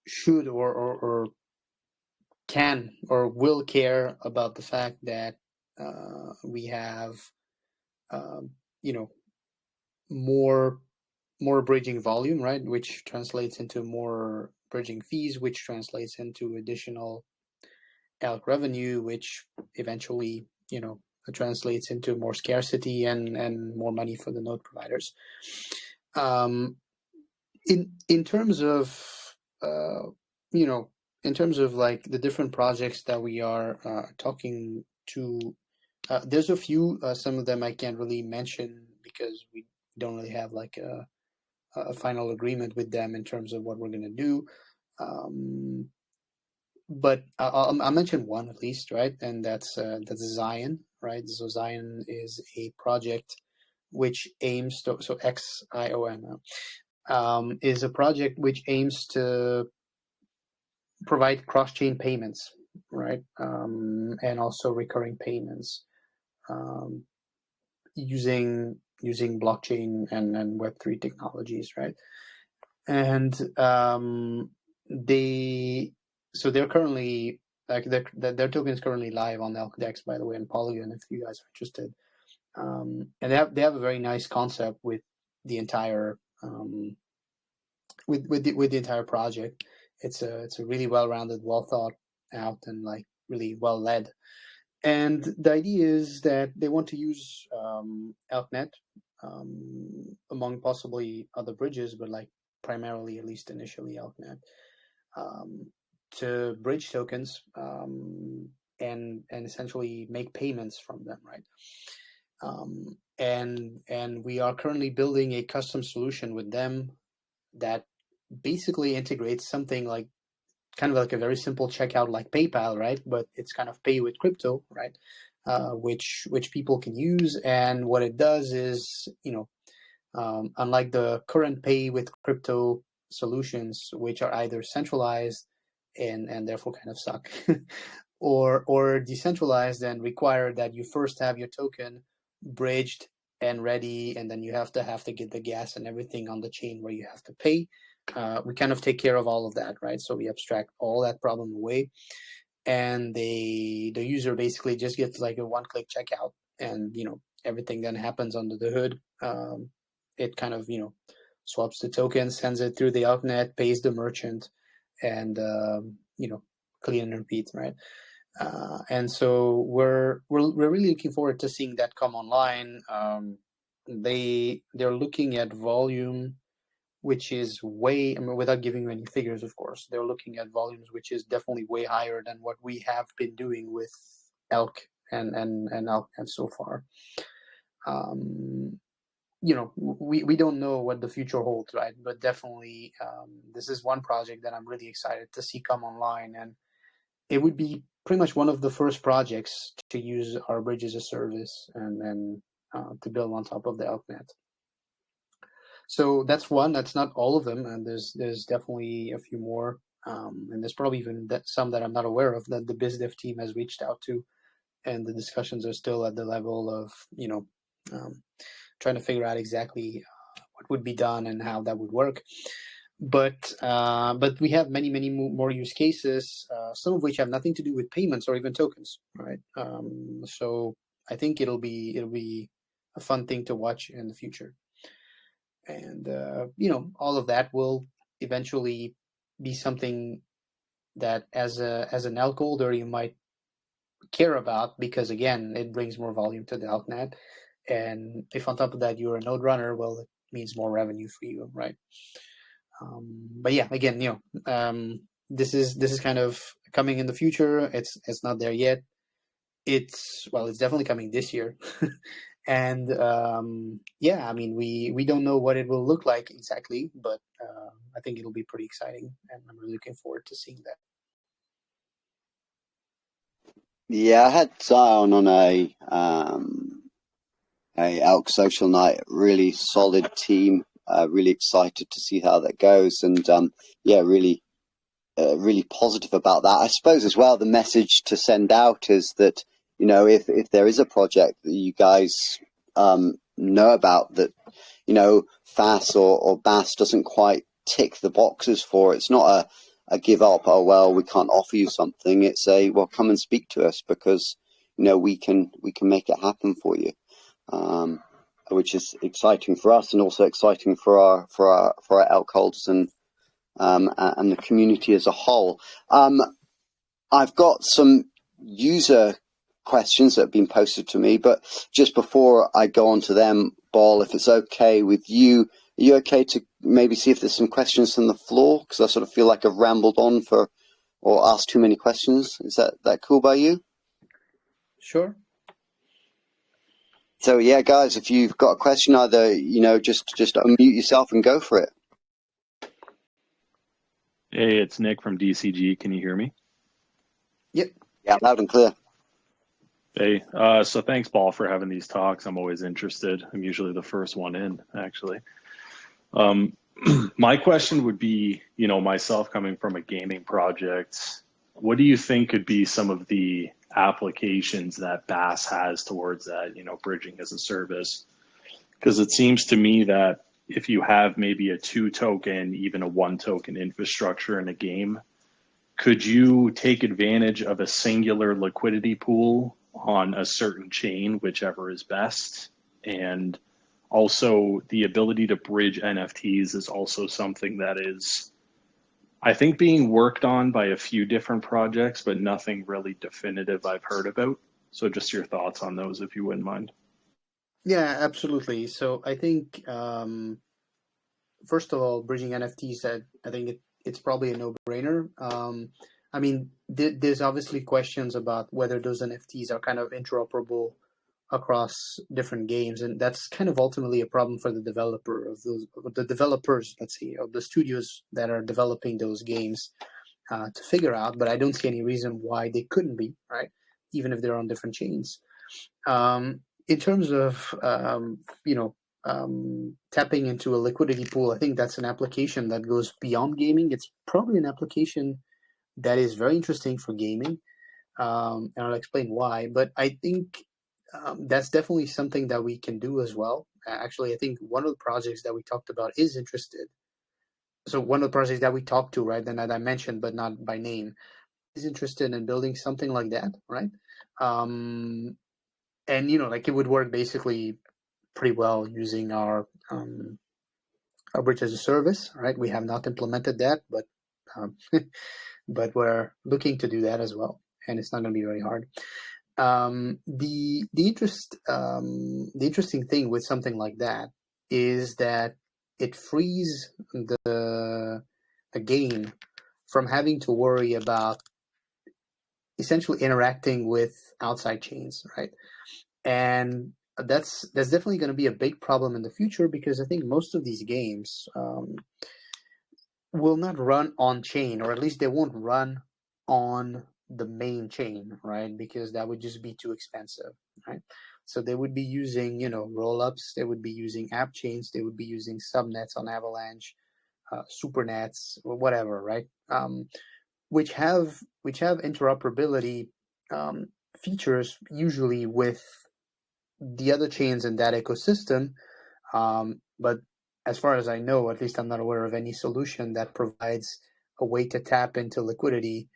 should or can or will care about the fact that we have more bridging volume, right, which translates into more bridging fees, which translates into additional elk revenue, which eventually translates into more scarcity and more money for the node providers. In terms of in terms of like the different projects that we are talking to, there's a few. Some of them I can't really mention because we don't really have like a final agreement with them in terms of what we're going to do. But I'll mention one at least, right? And that's Zion, right? So Zion is a project which aims to, so XION is a project which aims to provide cross-chain payments, right? And also recurring payments using blockchain and Web3 technologies, right? And they're currently, like, their token is currently live on ElkDex, by the way, and Polygon, if you guys are interested. And they have a very nice concept with the entire with the entire project. It's a really well-rounded, well thought out, and like really well led. And the idea is that they want to use ElkNet among possibly other bridges, but like primarily, at least initially, ElkNet, to bridge tokens and essentially make payments from them, right? And we are currently building a custom solution with them that basically integrates something like kind of like a very simple checkout like PayPal, right? But it's kind of pay with crypto, right? Which people can use. And what it does is, unlike the current pay with crypto solutions, which are either centralized and therefore kind of suck, or decentralized and require that you first have your token bridged and ready, and then you have to get the gas and everything on the chain where you have to pay. We kind of take care of all of that, right? So we abstract all that problem away, and the user basically just gets like a one-click checkout, and everything then happens under the hood. It kind of swaps the token, sends it through the altnet, pays the merchant, and clean and repeat, right? And so we're really looking forward to seeing that come online. They're looking at volume, which is way, I mean, without giving you any figures, of course, they're looking at volumes which is definitely way higher than what we have been doing with elk and elk and so far. We don't know what the future holds, right? But definitely, this is one project that I'm really excited to see come online, and it would be pretty much one of the first projects to use our bridge as a service and to build on top of the elknet. So that's one. That's not all of them, and there's definitely a few more, and there's probably even some that I'm not aware of that the BizDev team has reached out to, and the discussions are still at the level of trying to figure out exactly what would be done and how that would work. But we have many more use cases, some of which have nothing to do with payments or even tokens, right? So I think it'll be a fun thing to watch in the future. And all of that will eventually be something that as an elk holder you might care about, because again it brings more volume to the elknet, and if on top of that you're a node runner, well, it means more revenue for you, right? But yeah, again, this is kind of coming in the future. It's not there yet. It's definitely coming this year. And yeah, I mean, we don't know what it will look like exactly, but I think it'll be pretty exciting, and I'm really looking forward to seeing that. Yeah, I had Zion on a elk social night. Really solid team. Really excited to see how that goes, and yeah, really positive about that. I suppose as well, the message to send out is that if there is a project that you guys know about that FAS or BAS doesn't quite tick the boxes for, it's not a give up. Oh well, we can't offer you something. It's well, come and speak to us, because we can make it happen for you. Which is exciting for us, and also exciting for our elk holders and the community as a whole. I've got some user questions that have been posted to me, but just before I go on to them, Baal, if it's okay with you, are you okay to maybe see if there's some questions from the floor? Because I sort of feel like I've rambled on or asked too many questions. Is that cool by you? Sure. So yeah, guys, if you've got a question, either just unmute yourself and go for it. Hey, it's Nick from DCG. Can you hear me? Yep. Yeah, loud and clear. Hey, so thanks, Baal, for having these talks. I'm always interested. I'm usually the first one in, actually. My question would be, myself coming from a gaming project, what do you think could be some of the applications that BAS has towards that, bridging as a service? Because it seems to me that if you have maybe a 2-token, even a 1-token infrastructure in a game, could you take advantage of a singular liquidity pool on a certain chain, whichever is best? And also the ability to bridge NFTs is also something that is, I think, being worked on by a few different projects, but nothing really definitive I've heard about. So just your thoughts on those, if you wouldn't mind. Yeah, absolutely. So I think, first of all, bridging NFTs, I think it's probably a no-brainer. I mean, there's obviously questions about whether those NFTs are kind of interoperable across different games, and that's kind of ultimately a problem for the developers, let's say, of the studios that are developing those games to figure out. But I don't see any reason why they couldn't be, right? Even if they're on different chains. In terms of tapping into a liquidity pool, I think that's an application that goes beyond gaming. It's probably an application that is very interesting for gaming, and I'll explain why. But I think that's definitely something that we can do as well. Actually, I think one of the projects that we talked about is interested. So one of the projects that we talked to, right, and that I mentioned, but not by name, is interested in building something like that, right? And like it would work basically pretty well using our bridge as a service, right? We have not implemented that, but but we're looking to do that as well, and it's not going to be very hard. The interesting thing with something like that is that it frees the game from having to worry about essentially interacting with outside chains, right? And that's definitely going to be a big problem in the future, because I think most of these games will not run on chain, or at least they won't run on the main chain, right? Because that would just be too expensive, right? So they would be using, roll-ups, they would be using app chains, they would be using subnets on Avalanche, supernets, or whatever, right? Which have interoperability features usually with the other chains in that ecosystem, but as far as I know, at least I'm not aware of any solution that provides a way to tap into liquidity,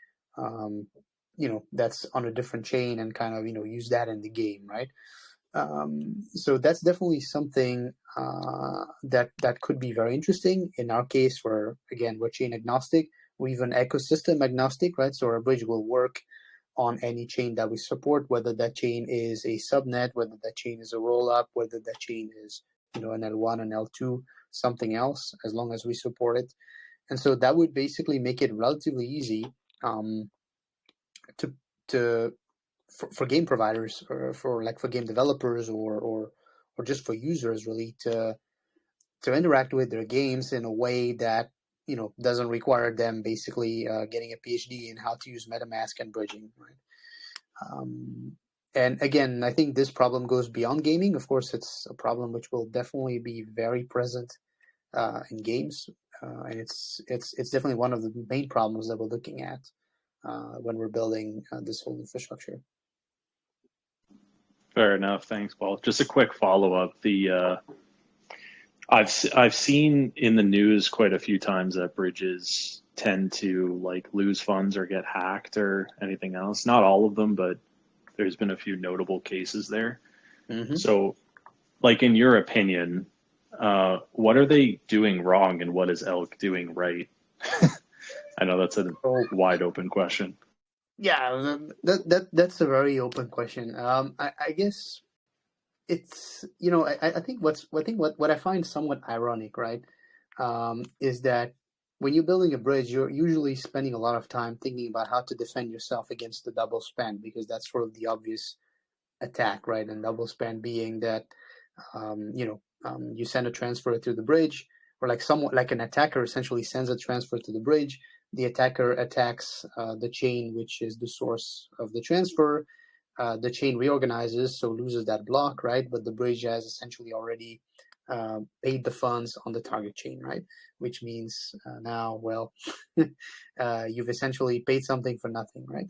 that's on a different chain and kind of, use that in the game, right? So that's definitely something that could be very interesting. In our case, we're chain agnostic, we're even ecosystem agnostic, right? So our bridge will work on any chain that we support, whether that chain is a subnet, whether that chain is a roll-up, whether that chain is an L1, an L2, something else, as long as we support it. And so that would basically make it relatively easy for game providers, or for game developers, or just for users, really, to interact with their games in a way that doesn't require them basically getting a PhD in how to use MetaMask and bridging, right? And again, I think this problem goes beyond gaming. Of course, it's a problem which will definitely be very present in games, and it's definitely one of the main problems that we're looking at when we're building this whole infrastructure. Fair enough. Thanks, Paul. Just a quick follow-up. I've seen in the news quite a few times that bridges tend to lose funds or get hacked or anything else. Not all of them, but there's been a few notable cases there. Mm-hmm. So, in your opinion, what are they doing wrong and what is Elk doing right? I know that's a wide open question. Yeah, that's a very open question. I guess it's I think what I find somewhat ironic, right, is that when you're building a bridge, you're usually spending a lot of time thinking about how to defend yourself against the double spend, because that's sort of the obvious attack, right? And double spend being that you send a transfer through the bridge, or like an attacker essentially sends a transfer to the bridge. The attacker attacks the chain, which is the source of the transfer. The chain reorganizes, so loses that block, right? But the bridge has essentially already paid the funds on the target chain, right? Which means now, well, you've essentially paid something for nothing, right?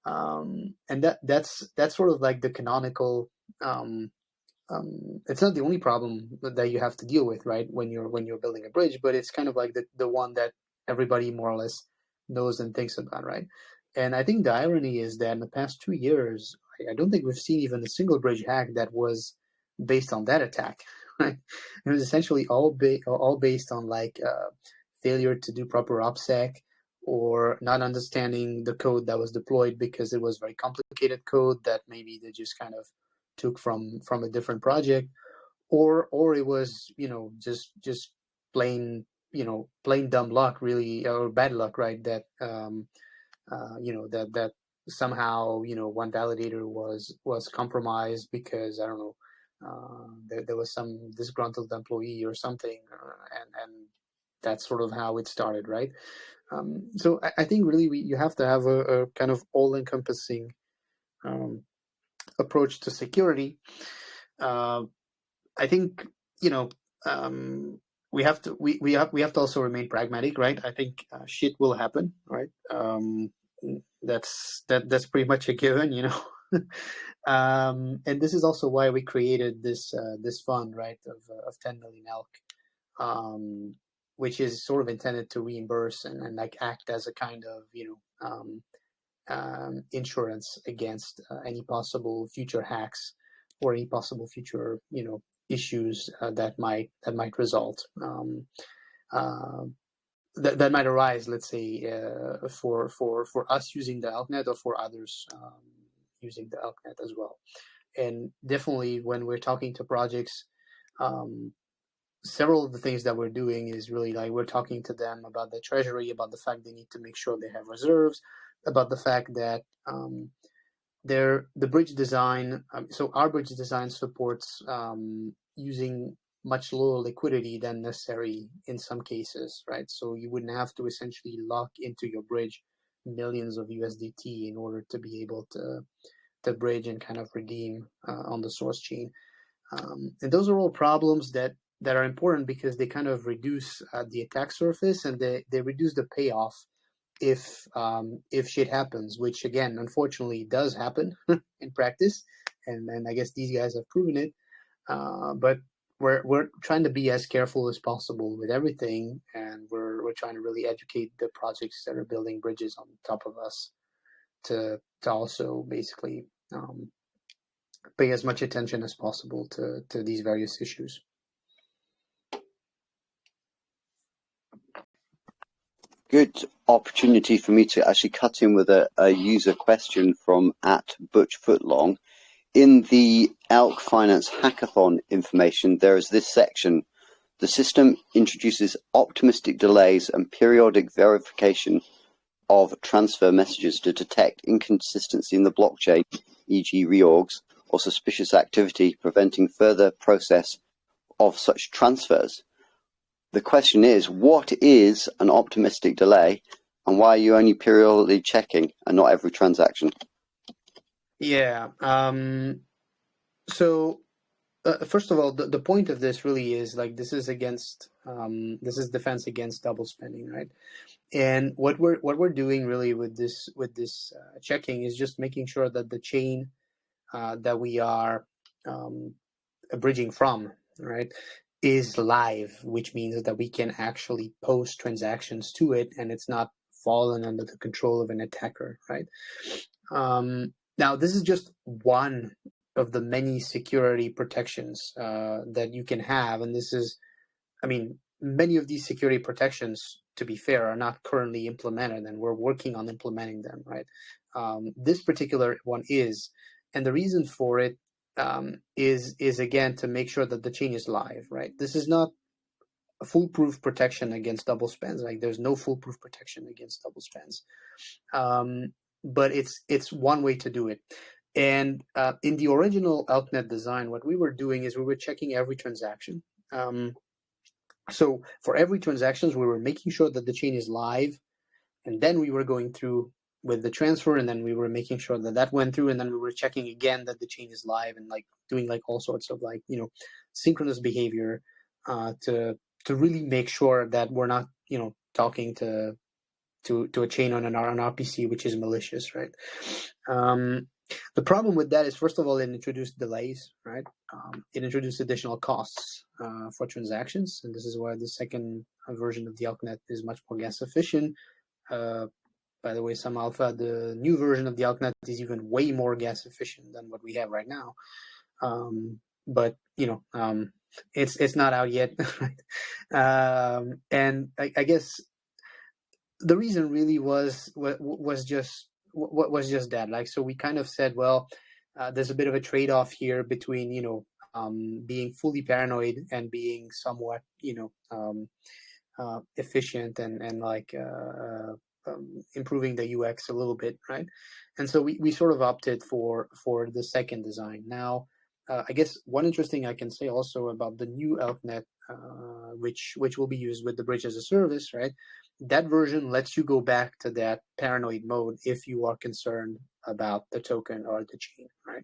And that's sort of like the canonical. It's not the only problem that you have to deal with, right? When you're building a bridge, but it's kind of like the one that everybody more or less knows and thinks about, right? And I think the irony is that in the past 2 years, I don't think we've seen even a single bridge hack that was based on that attack, right? It was essentially all based on failure to do proper OPSEC, or not understanding the code that was deployed because it was very complicated code that maybe they just kind of took from a different project, or it was just plain plain dumb luck, really, or bad luck, right? That that somehow one validator was compromised because I don't know, there was some disgruntled employee or something, and that's sort of how it started, right? So I think really you have to have a kind of all-encompassing approach to security. I think we have to also remain pragmatic, right? I think shit will happen, right? That's pretty much a given, and this is also why we created this fund, right, of 10 million elk, which is sort of intended to reimburse and like act as a kind of insurance against any possible future hacks or any possible future issues that might result that might arise, let's say, for us using the elknet or for others using the elknet as well. And definitely when we're talking to projects, several of the things that we're doing is really like we're talking to them about the treasury, about the fact they need to make sure they have reserves, about the fact that the bridge design, so our bridge design supports using much lower liquidity than necessary in some cases, right? So you wouldn't have to essentially lock into your bridge millions of USDT in order to be able to bridge and kind of redeem on the source chain. And those are all problems that are important because they kind of reduce the attack surface, and they reduce the payoff if shit happens, which again, unfortunately, does happen in practice, and I guess these guys have proven it. But we're trying to be as careful as possible with everything, and we're trying to really educate the projects that are building bridges on top of us to also basically pay as much attention as possible to these various issues. Good opportunity for me to actually cut in with a user question from @ButchFootlong. In the elkfinance hackathon information, there is this section. The system introduces optimistic delays and periodic verification of transfer messages to detect inconsistency in the blockchain, e.g. reorgs, or suspicious activity, preventing further process of such transfers. The question is, what is an optimistic delay, and why are you only periodically checking and not every transaction? Yeah. So first of all, the point of this really is like this is defense against double spending, right? And what we're doing really with this checking is just making sure that the chain that we are bridging from, right, is live, which means that we can actually post transactions to it and it's not fallen under the control of an attacker, right? Now, this is just one of the many security protections that you can have. And this is, I mean, many of these security protections, to be fair, are not currently implemented, and we're working on implementing them, right? This particular one is, and the reason for it is again to make sure that the chain is live, right? This is not a foolproof protection against double spends. Like there's no foolproof protection against double spends, but it's one way to do it. And in the original elknet design, what we were doing is we were checking every transaction. So for every transactions, we were making sure that the chain is live, and then we were going through with the transfer, and then we were making sure that that went through, and then we were checking again that the chain is live, and like doing like all sorts of like synchronous behavior to really make sure that we're not talking to a chain on an RPC which is malicious, right? The problem with that is, first of all, it introduced delays, right? It introduced additional costs for transactions, and this is why the second version of the elknet is much more gas efficient. By the way, some alpha, the new version of the elknet is even way more gas efficient than what we have right now. But it's not out yet, right? And I guess the reason really was just that. Like, so we kind of said, well, there's a bit of a trade-off here between being fully paranoid and being somewhat efficient and like improving the UX a little bit, right? And so we sort of opted for the second design. Now, I guess one interesting I can say also about the new ElkNet, which will be used with the bridge as a service, right? That version lets you go back to that paranoid mode if you are concerned about the token or the chain, right?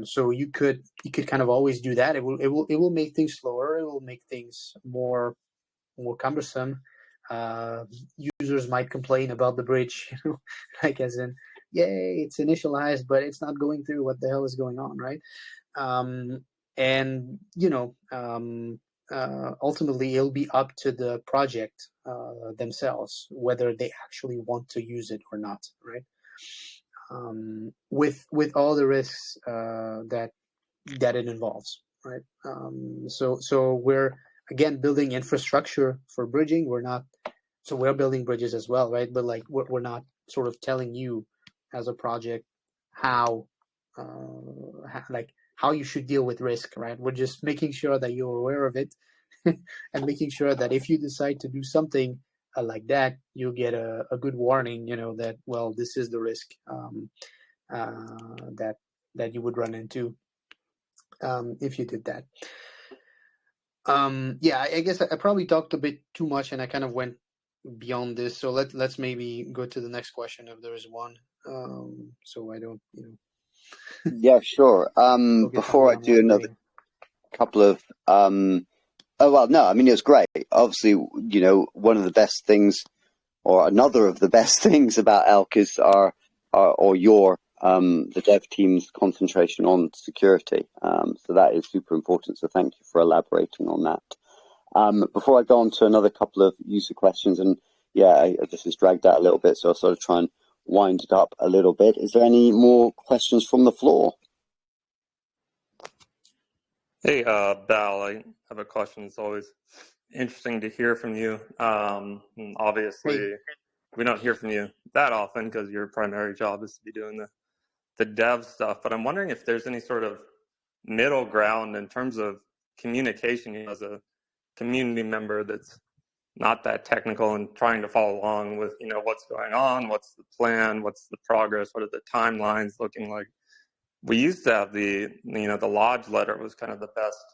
So you could kind of always do that. It will make things slower. It will make things more cumbersome. Users might complain about the bridge, like as in, yay, it's initialized, but it's not going through. What the hell is going on, right? And ultimately, it'll be up to the project themselves whether they actually want to use it or not, right? With all the risks that it involves, right? So we're again building infrastructure for bridging. We're building bridges as well, right? But like we're not sort of telling you as a project how you should deal with risk, right? We're just making sure that you're aware of it and making sure that if you decide to do something like that, you'll get a good warning, that, well, this is the risk that you would run into if you did that. Yeah, I guess I probably talked a bit too much and I kind of went beyond this. So let's maybe go to the next question if there is one. So I don't, Yeah, sure. Before I do another couple of, oh, well, no, I mean, it was great. Obviously, one of the best things, or another of the best things about Elk is the dev team's concentration on security. So that is super important. So thank you for elaborating on that. Before I go on to another couple of user questions, and yeah, this has dragged out a little bit, so I'll sort of try and wind it up a little bit. Is there any more questions from the floor? Hey, Baal, I have a question. It's always interesting to hear from you. Obviously, we don't hear from you that often because your primary job is to be doing the dev stuff. But I'm wondering if there's any sort of middle ground in terms of communication as a community member that's not that technical and trying to follow along with, what's going on, what's the plan, what's the progress, what are the timelines looking like. We used to have the lodge letter was kind of the best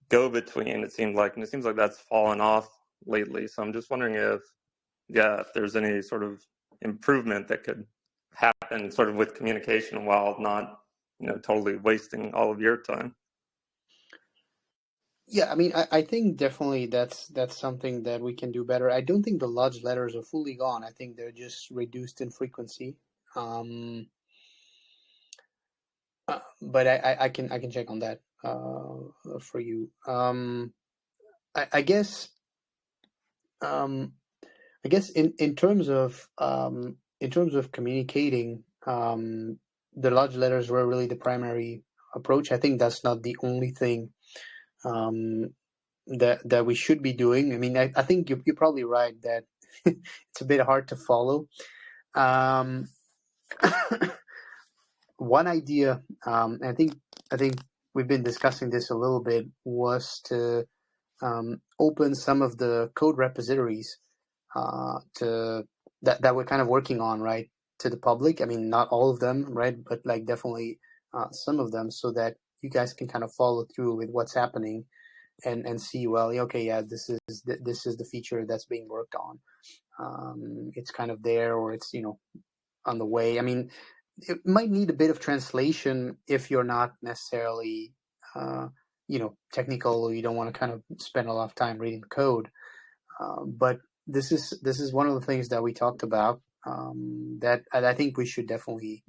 go-between, it seemed like, and it seems like that's fallen off lately. So I'm just wondering if there's any sort of improvement that could happen sort of with communication while not, totally wasting all of your time. Yeah, I mean, I think definitely that's something that we can do better. I don't think the lodge letters are fully gone. I think they're just reduced in frequency. But I can check on that for you. I guess in terms of communicating, the lodge letters were really the primary approach. I think that's not the only thing that we should be doing. I mean, I think you're probably right that it's a bit hard to follow. One idea, I think we've been discussing this a little bit, was to open some of the code repositories that we're kind of working on, right, to the public. I mean, not all of them, right, but like definitely some of them, so that you guys can kind of follow through with what's happening and see, well, okay, yeah, this is the feature that's being worked on. It's kind of there, or it's on the way. I mean, it might need a bit of translation if you're not necessarily technical, or you don't want to kind of spend a lot of time reading code. But this is one of the things that we talked about that I think we should definitely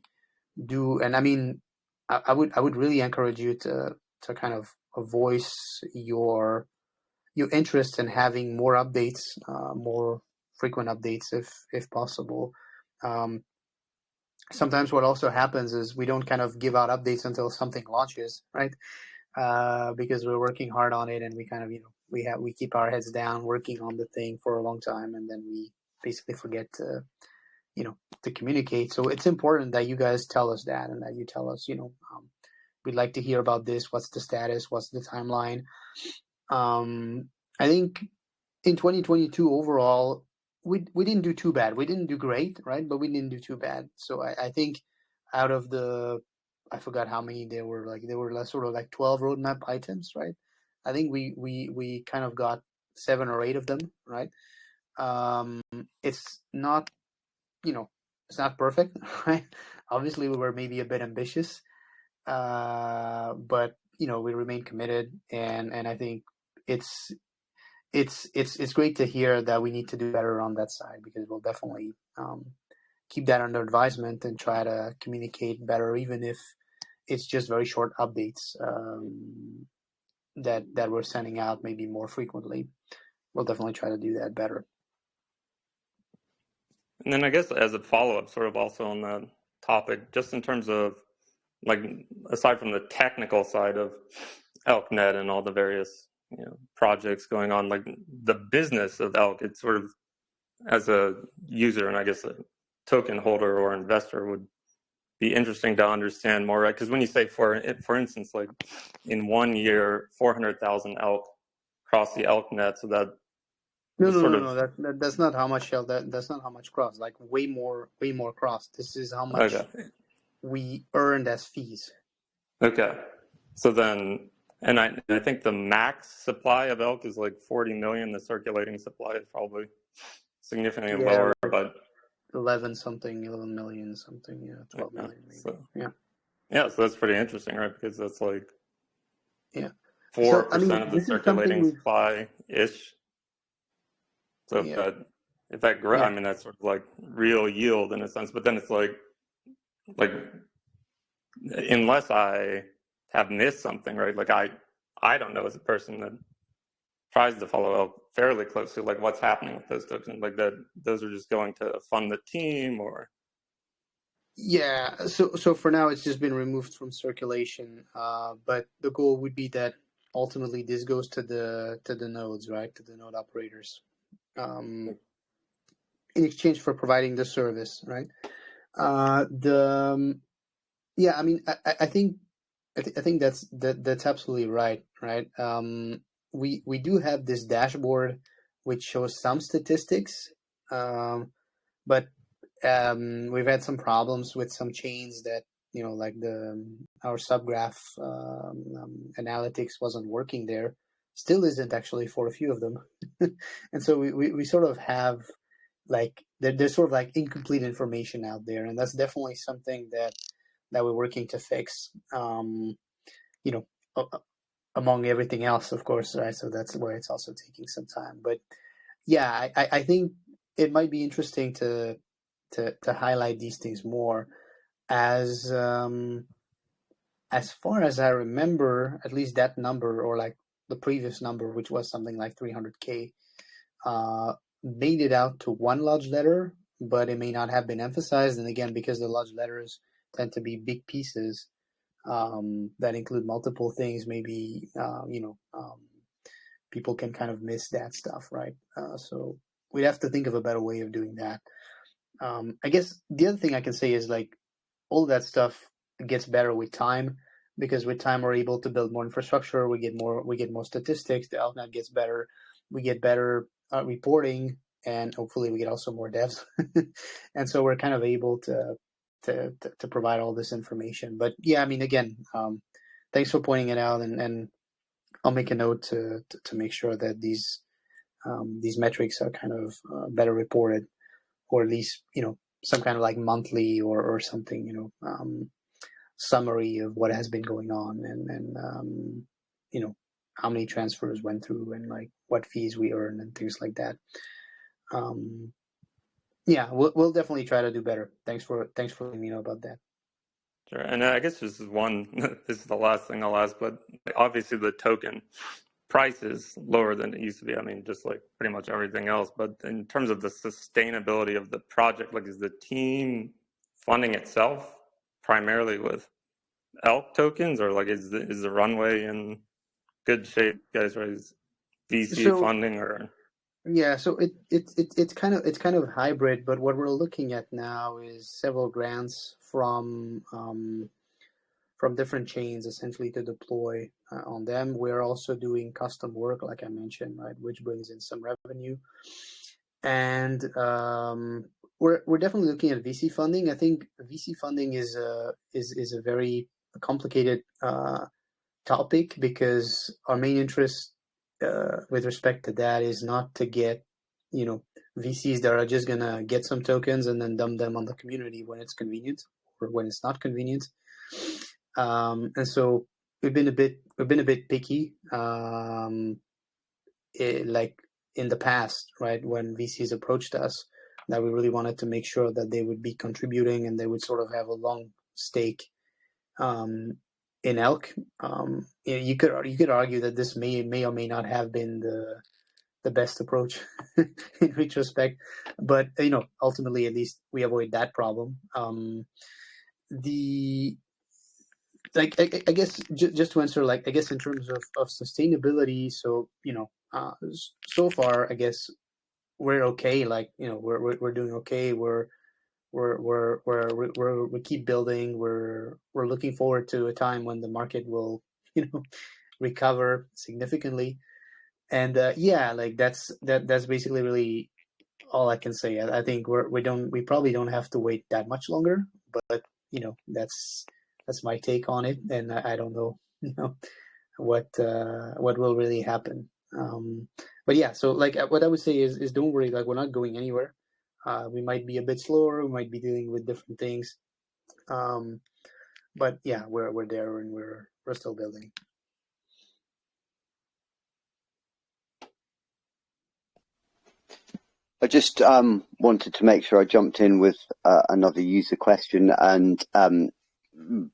do. And I mean, I would really encourage you to kind of voice your interest in having more updates, more frequent updates if possible. Sometimes what also happens is we don't kind of give out updates until something launches, right? Because we're working hard on it, and we kind of we keep our heads down working on the thing for a long time, and then we basically forget to communicate. So it's important that you guys tell us that, and that you tell us, we'd like to hear about this. What's the status? What's the timeline? I think in 2022 overall, we didn't do too bad. We didn't do great, right? But we didn't do too bad. So I think out of the, I forgot how many there were. Like there were sort of like 12 roadmap items, right? I think we kind of got 7 or 8 of them, right? It's not, it's not perfect, right? Obviously, we were maybe a bit ambitious, but we remain committed, and I think it's it's great to hear that we need to do better on that side, because we'll definitely keep that under advisement and try to communicate better, even if it's just very short updates that we're sending out maybe more frequently. We'll definitely try to do that better. And then I guess as a follow-up, sort of also on that topic, just in terms of like aside from the technical side of ElkNet and all the various projects going on, like the business of Elk, it's sort of as a user and I guess a token holder or investor would be interesting to understand more, right? Because when you say for instance, like in 1 year, 400,000 elk cross the ElkNet, so that No. That's not how much that's not how much cross. Like way more cross. This is how much we earned as fees. Okay. So then, and I think the max supply of elk is like 40 million. The circulating supply is probably significantly lower, like but 11 million something, 12 million maybe. So, yeah. So that's pretty interesting, right? Because that's like 4% of the circulating supply ish. So if that grows, I mean, that's sort of like real yield in a sense. But then it's like unless I have missed something, right? Like I don't know as a person that tries to follow elk fairly closely, like what's happening with those tokens, like that those are just going to fund the team or. Yeah, so for now it's just been removed from circulation, but the goal would be that ultimately this goes to the nodes, right? To the node operators, in exchange for providing the service, right? I mean, I think that's absolutely right, right? We do have this dashboard which shows some statistics, but we've had some problems with some chains that like our subgraph analytics wasn't working there. Still isn't actually for a few of them, and so we sort of have like there's sort of like incomplete information out there, and that's definitely something that we're working to fix. Among everything else, of course, right? So that's where it's also taking some time. But yeah, I think it might be interesting to highlight these things more, as far as I remember, at least that number, or like the previous number, which was something like 300K, made it out to one lodge letter, but it may not have been emphasized. And again, because the lodge letters tend to be big pieces that include multiple things, maybe people can kind of miss that stuff, right? So we'd have to think of a better way of doing that. I guess the other thing I can say is like all that stuff gets better with time, because with time we're able to build more infrastructure. We get more statistics. The AltNet gets better. We get better reporting, and hopefully we get also more devs. And so we're kind of able to provide all this information. But yeah, I mean, again, thanks for pointing it out, and I'll make a note to make sure that these metrics are kind of better reported, or at least some kind of like monthly or something, summary of what has been going on, and how many transfers went through, and like what fees we earn and things like that. Yeah, we'll definitely try to do better. Thanks for letting me know about that. Sure, and I guess this is this is the last thing I'll ask, but obviously the token price is lower than it used to be. I mean, just like pretty much everything else. But in terms of the sustainability of the project, like is the team funding itself primarily with elk tokens, or like is the runway in good shape, guys? Right, is VC funding or? Yeah, so it's kind of hybrid, but what we're looking at now is several grants from different chains, essentially, to deploy on them. We're also doing custom work, like I mentioned, right, which brings in some revenue. and we're definitely looking at VC funding. I think VC funding is a very complicated topic, because our main interest with respect to that is not to get, VCs that are just gonna get some tokens and then dump them on the community when it's convenient or when it's not convenient. And so we've been a bit picky, like in the past, right? When VCs approached us, that we really wanted to make sure that they would be contributing and they would sort of have a long stake in elk. You could argue that this may or may not have been the best approach in retrospect, but ultimately, at least we avoid that problem. The like I guess just to answer, like, I guess in terms of sustainability, so so far I guess we're okay. Like, we're doing okay. We keep building. We're looking forward to a time when the market will recover significantly. And like that's basically really all I can say. I think we probably don't have to wait that much longer, but that's my take on it, and I don't know what will really happen. But yeah, so like what I would say is don't worry, like we're not going anywhere. We might be a bit slower, we might be dealing with different things, but yeah, we're there and we're still building. I just wanted to make sure I jumped in with another user question, and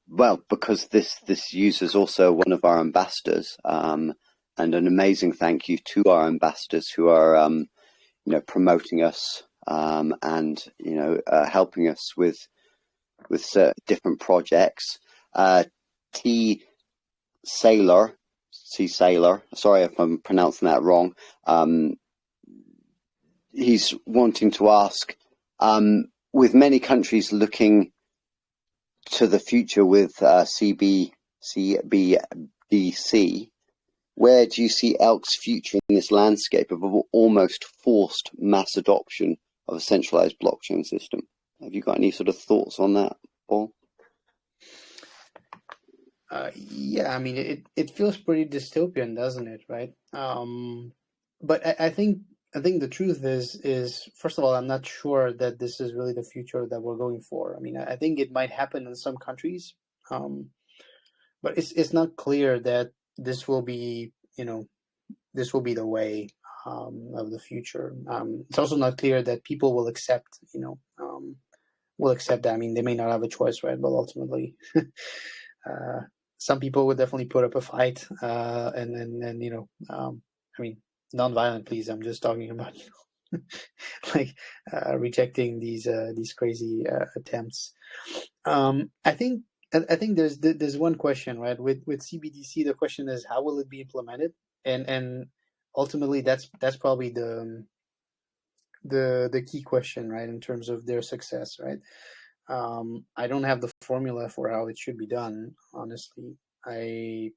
well, because this user is also one of our ambassadors, and an amazing thank you to our ambassadors who are promoting us and helping us with different projects. T Sailor, sorry if I'm pronouncing that wrong. He's wanting to ask, with many countries looking to the future with CBDC, where do you see elk's future in this landscape of almost forced mass adoption of a centralized blockchain system? Have you got any sort of thoughts on that, Paul? Yeah, I mean, it feels pretty dystopian, doesn't it? Right. But I think the truth is first of all, I'm not sure that this is really the future that we're going for. I mean, I think it might happen in some countries, but it's not clear that this will be the way of the future. It's also not clear that people will accept that. I mean, they may not have a choice, right? But ultimately, some people would definitely put up a fight, and I mean, non-violent, please. I'm just talking about like rejecting these crazy attempts. I think there's one question, right? With CBDC, the question is how will it be implemented, and ultimately that's probably the key question, right? In terms of their success, right? I don't have the formula for how it should be done, honestly. I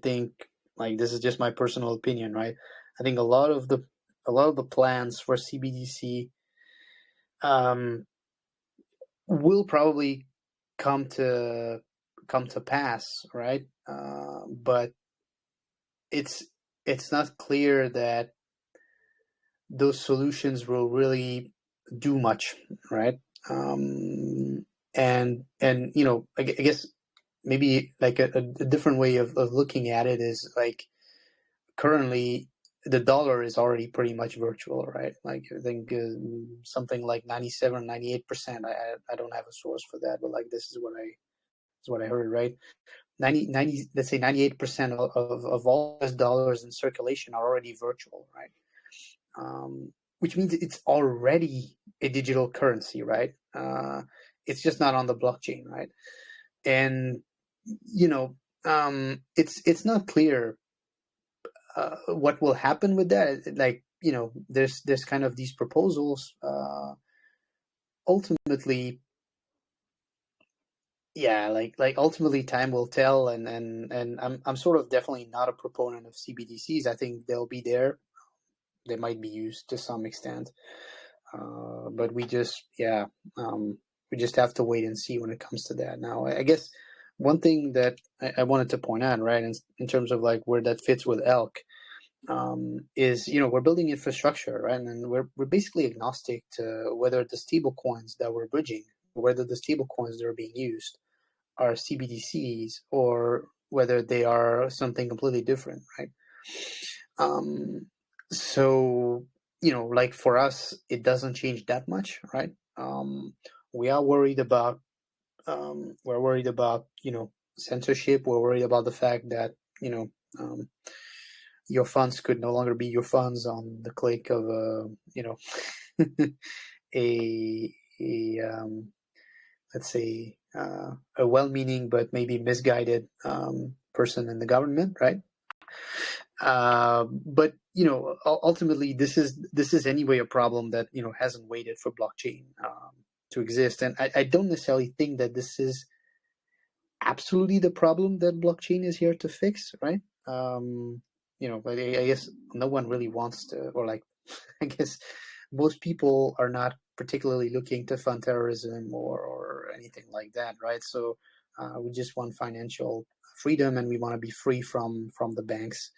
think, like, this is just my personal opinion, right? I think a lot of the plans for CBDC will probably come to pass, right? But it's not clear that those solutions will really do much, right? And I guess maybe like a different way of looking at it is like currently the dollar is already pretty much virtual, right? Like I think something like 97-98%. I don't have a source for that, but like this is what I heard, right? 90 let's say 98% of all US dollars in circulation are already virtual, right? Which means it's already a digital currency, right? It's just not on the blockchain, right? And it's not clear what will happen with that. Like there's kind of these proposals. Ultimately, yeah, like ultimately time will tell, and I'm sort of definitely not a proponent of CBDCs. I think they'll be there. they might be used to some extent. But we just have to wait and see when it comes to that. Now, I guess one thing that I wanted to point out, right, in terms of like where that fits with elk, is, we're building infrastructure, right, and we're basically agnostic to whether the stable coins that we're bridging, whether the stable coins that are being used are CBDCs or whether they are something completely different, right? So, like for us, it doesn't change that much, right? We are worried about, censorship. We're worried about the fact that, your funds could no longer be your funds on the click of let's say a well-meaning but maybe misguided person in the government, right? But ultimately, this is anyway a problem that hasn't waited for blockchain to exist, and I don't necessarily think that this is absolutely the problem that blockchain is here to fix, right? But I guess no one really wants to, or like, I guess most people are not particularly looking to fund terrorism or anything like that, right? So we just want financial freedom, and we want to be free from the banks,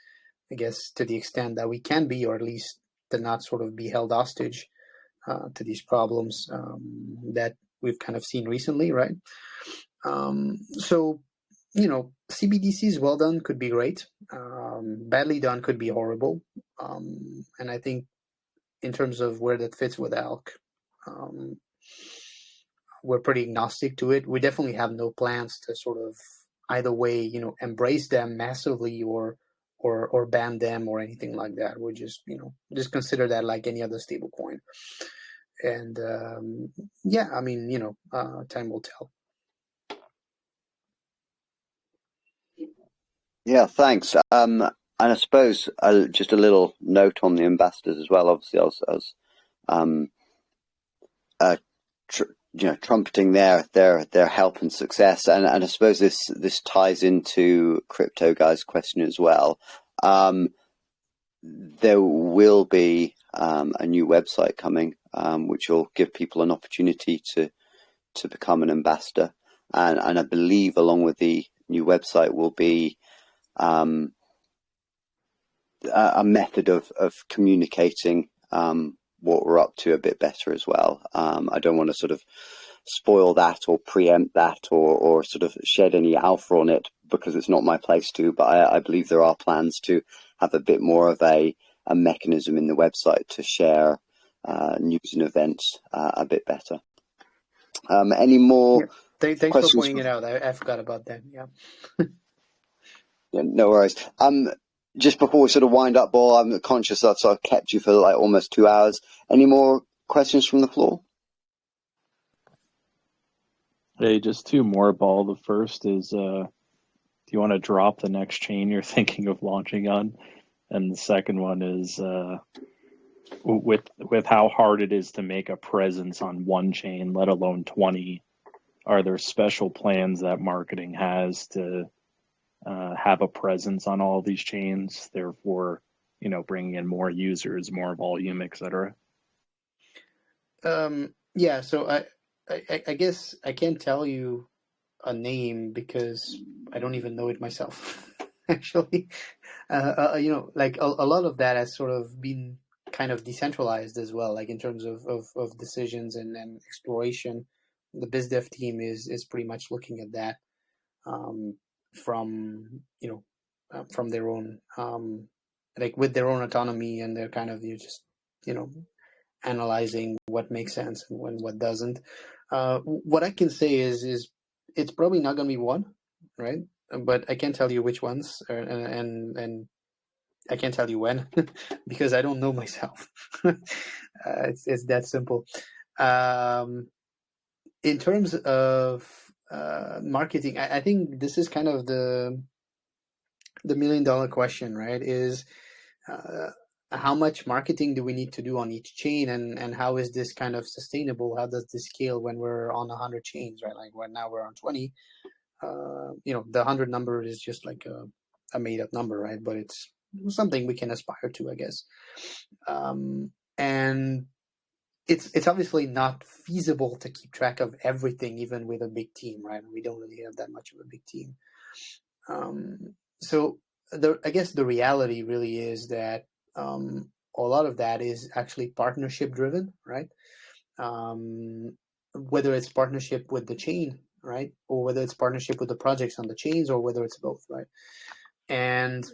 I guess, to the extent that we can be, or at least to not sort of be held hostage to these problems that we've kind of seen recently, right? So, CBDCs well done could be great. Badly done could be horrible. And I think in terms of where that fits with elk, we're pretty agnostic to it. We definitely have no plans to sort of either way, embrace them massively or ban them or anything like that. We're just, just consider that like any other stable coin. And time will tell. Yeah, thanks. And I suppose just a little note on the ambassadors as well. Obviously, I was trumpeting their help and success, and I suppose this ties into Crypto Guy's question as well. There will be a new website coming, which will give people an opportunity to become an ambassador, and I believe along with the new website will be a method of communicating what we're up to a bit better as well. I don't want to sort of spoil that or preempt that or sort of shed any alpha on it because it's not my place to, but I believe there are plans to have a bit more of a mechanism in the website to share news and events a bit better. Any more Thanks questions? For pointing it out. I forgot about that. Yeah. Yeah, no worries. Just before we sort of wind up, Baal, I'm conscious that I've kept you for like almost 2 hours. Any more questions from the floor? Hey, just two more, Baal. The first is, do you want to drop the next chain you're thinking of launching on? And the second one is, with how hard it is to make a presence on one chain, let alone 20, are there special plans that marketing has to have a presence on all these chains, therefore, bringing in more users, more volume, etc.? Yeah. So I guess I can't tell you a name because I don't even know it myself. Actually, like a lot of that has sort of been kind of decentralized as well, like in terms of decisions and exploration. The BizDev team is pretty much looking at that from from their own like with their own autonomy, and they're kind of just analyzing what makes sense and what doesn't. What I can say is it's probably not going to be one, right? But I can't tell you which ones, and I can't tell you when because I don't know myself. It's that simple. In terms of marketing, I think this is kind of the $1 million question, right? Is how much marketing do we need to do on each chain, and how is this kind of sustainable? How does this scale when we're on 100 chains, right? Like right now we're on 20. The 100 number is just like a made up number, right? But it's something we can aspire to, I guess. And it's obviously not feasible to keep track of everything, even with a big team, right? We don't really have that much of a big team. So I guess the reality really is that a lot of that is actually partnership driven, right? Whether it's partnership with the chain, right, or whether it's partnership with the projects on the chains, or whether it's both, right? And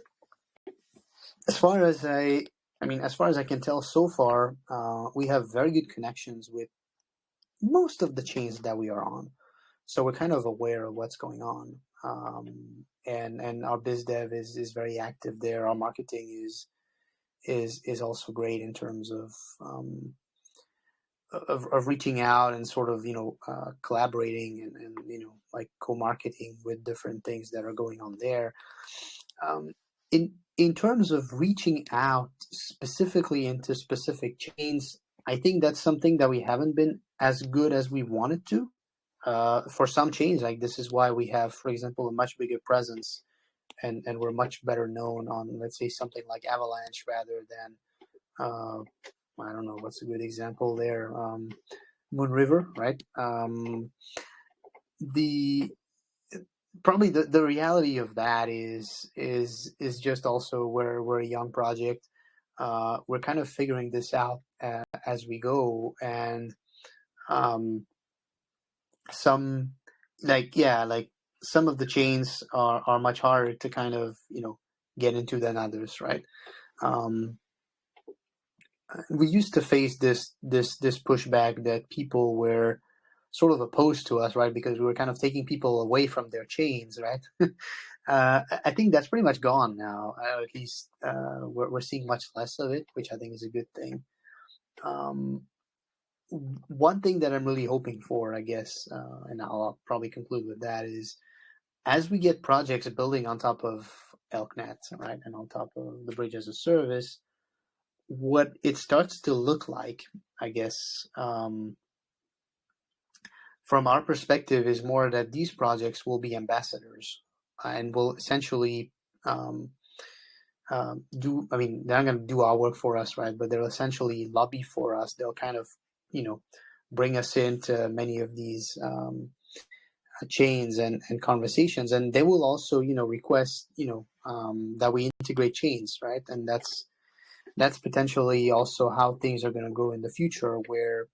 as far as as far as I can tell so far, we have very good connections with most of the chains that we are on. So we're kind of aware of what's going on. And our biz dev is very active there. Our marketing is also great in terms of reaching out and sort of, collaborating and like co-marketing with different things that are going on there. In terms of reaching out specifically into specific chains, I think that's something that we haven't been as good as we wanted to. For some chains, like this is why we have, for example, a much bigger presence and we're much better known on, let's say, something like Avalanche rather than, I don't know, what's a good example there? Moon River, right? Probably the reality of that is just also we're a young project. We're kind of figuring this out as we go, and some some of the chains are much harder to kind of get into than others, right? We used to face this pushback that people were sort of opposed to us, right? Because we were kind of taking people away from their chains, right? I think that's pretty much gone now. At least we're seeing much less of it, which I think is a good thing. One thing that I'm really hoping for, I guess, and I'll probably conclude with that, is as we get projects building on top of ElkNet, right, and on top of the bridge as a service, what it starts to look like, I guess, from our perspective, is more that these projects will be ambassadors and will essentially they're not going to do our work for us, right? But they'll essentially lobby for us. They'll kind of, bring us into many of these chains and conversations. And they will also, request, that we integrate chains, right? And that's potentially also how things are going to go in the future, where,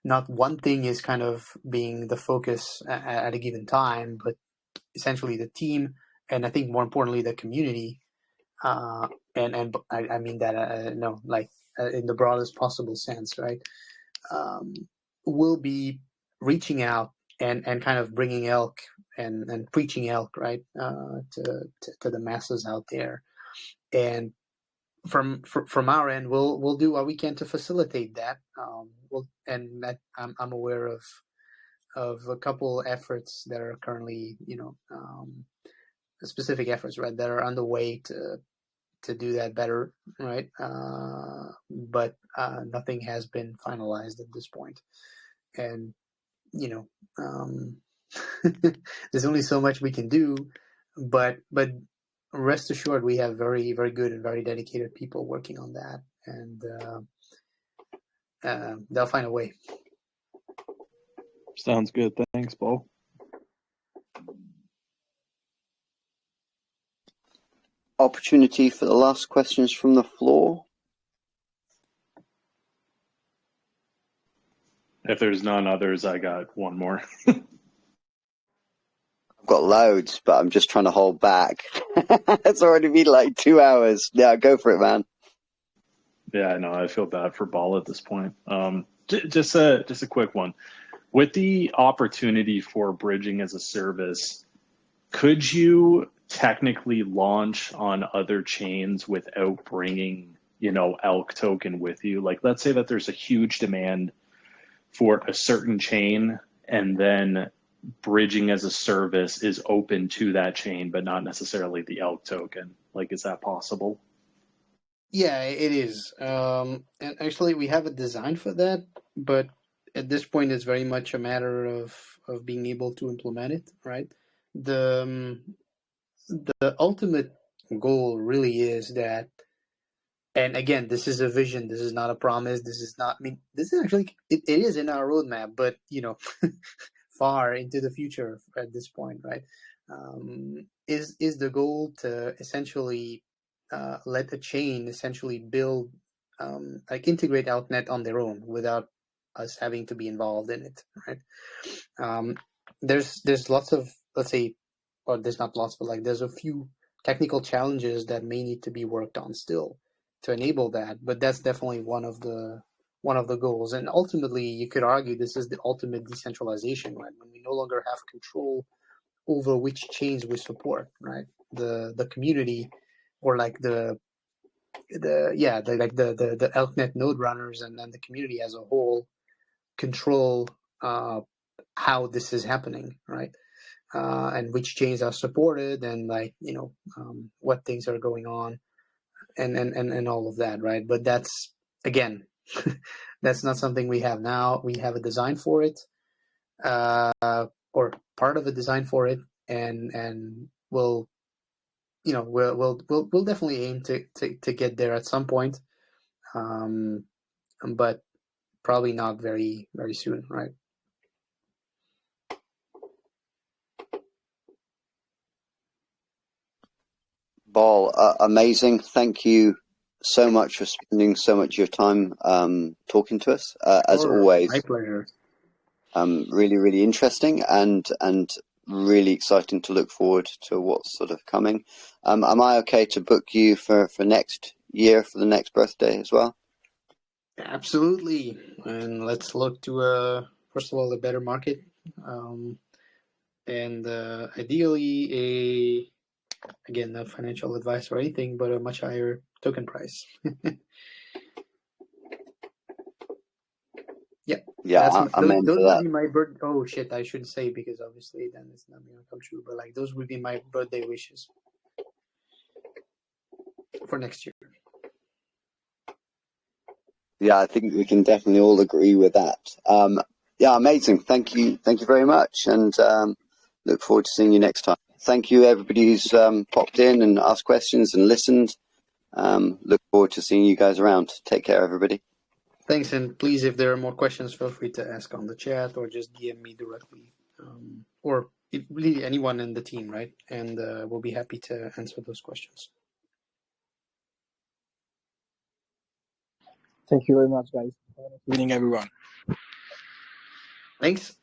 not one thing is kind of being the focus at a given time, but essentially the team, and I think more importantly, the community, and I mean that, in the broadest possible sense, right? Will be reaching out and kind of bringing elk and preaching elk, right, to the masses out there. And from our end, we'll do what we can to facilitate that. I'm aware of a couple efforts that are currently, specific efforts, right, that are underway to do that better, right? But nothing has been finalized at this point, and there's only so much we can do, but rest assured, we have very, very good and very dedicated people working on that, and they'll find a way. Sounds good. Thanks, Baal. Opportunity for the last questions from the floor. If there's none others, I got one more. I've got loads, but I'm just trying to hold back. It's already been like 2 hours. Yeah, go for it, man. Yeah, I know. I feel bad for Baal at this point. Just a quick one. With the opportunity for bridging as a service, could you technically launch on other chains without bringing, elk token with you? Like, let's say that there's a huge demand for a certain chain, and then bridging as a service is open to that chain, but not necessarily the elk token. Like, is that possible? Yeah, it is. And actually, we have a design for that, but at this point, it's very much a matter of being able to implement it, right? The ultimate goal really is that, and again, this is a vision, this is not a promise, this is not, I mean, this is actually, it is in our roadmap, but, you know, far into the future at this point, right? Is the goal to essentially let a chain essentially build, like integrate Outnet on their own without us having to be involved in it, right? There's lots of, let's say, or there's not lots, but like there's a few technical challenges that may need to be worked on still to enable that, but that's definitely one of the goals. And ultimately, you could argue this is the ultimate decentralization, right? When we no longer have control over which chains we support, right? The community, or like the Elknet node runners and then the community as a whole control how this is happening, right? And which chains are supported, and like, you know, what things are going on, and all of that, right? But that's, again, that's not something we have now. We have a design for it, or part of a design for it, and we'll, you know, we'll definitely aim to get there at some point, but probably not very very soon, right? Baal, amazing. Thank you so much for spending so much of your time talking to us. As Sure, always, my pleasure. really, really interesting and really exciting to look forward to what's sort of coming. Am I okay to book you for next year, for the next birthday as well? Absolutely, and let's look to first of all a better market, and ideally again, not financial advice or anything, but a much higher token price. Yeah, Yeah, I'm in those for would that. be my bird. Oh shit, I shouldn't say, because obviously then it's not gonna come true. But like, those would be my birthday wishes for next year. Yeah, I think we can definitely all agree with that. Yeah, amazing. Thank you very much, and look forward to seeing you next time. Thank you, everybody who's popped in and asked questions and listened. Look forward to seeing you guys around. Take care, everybody. Thanks, and please, if there are more questions, feel free to ask on the chat or just DM me directly, or really anyone in the team, right? And we'll be happy to answer those questions. Thank you very much, guys. Good evening, everyone. Thanks.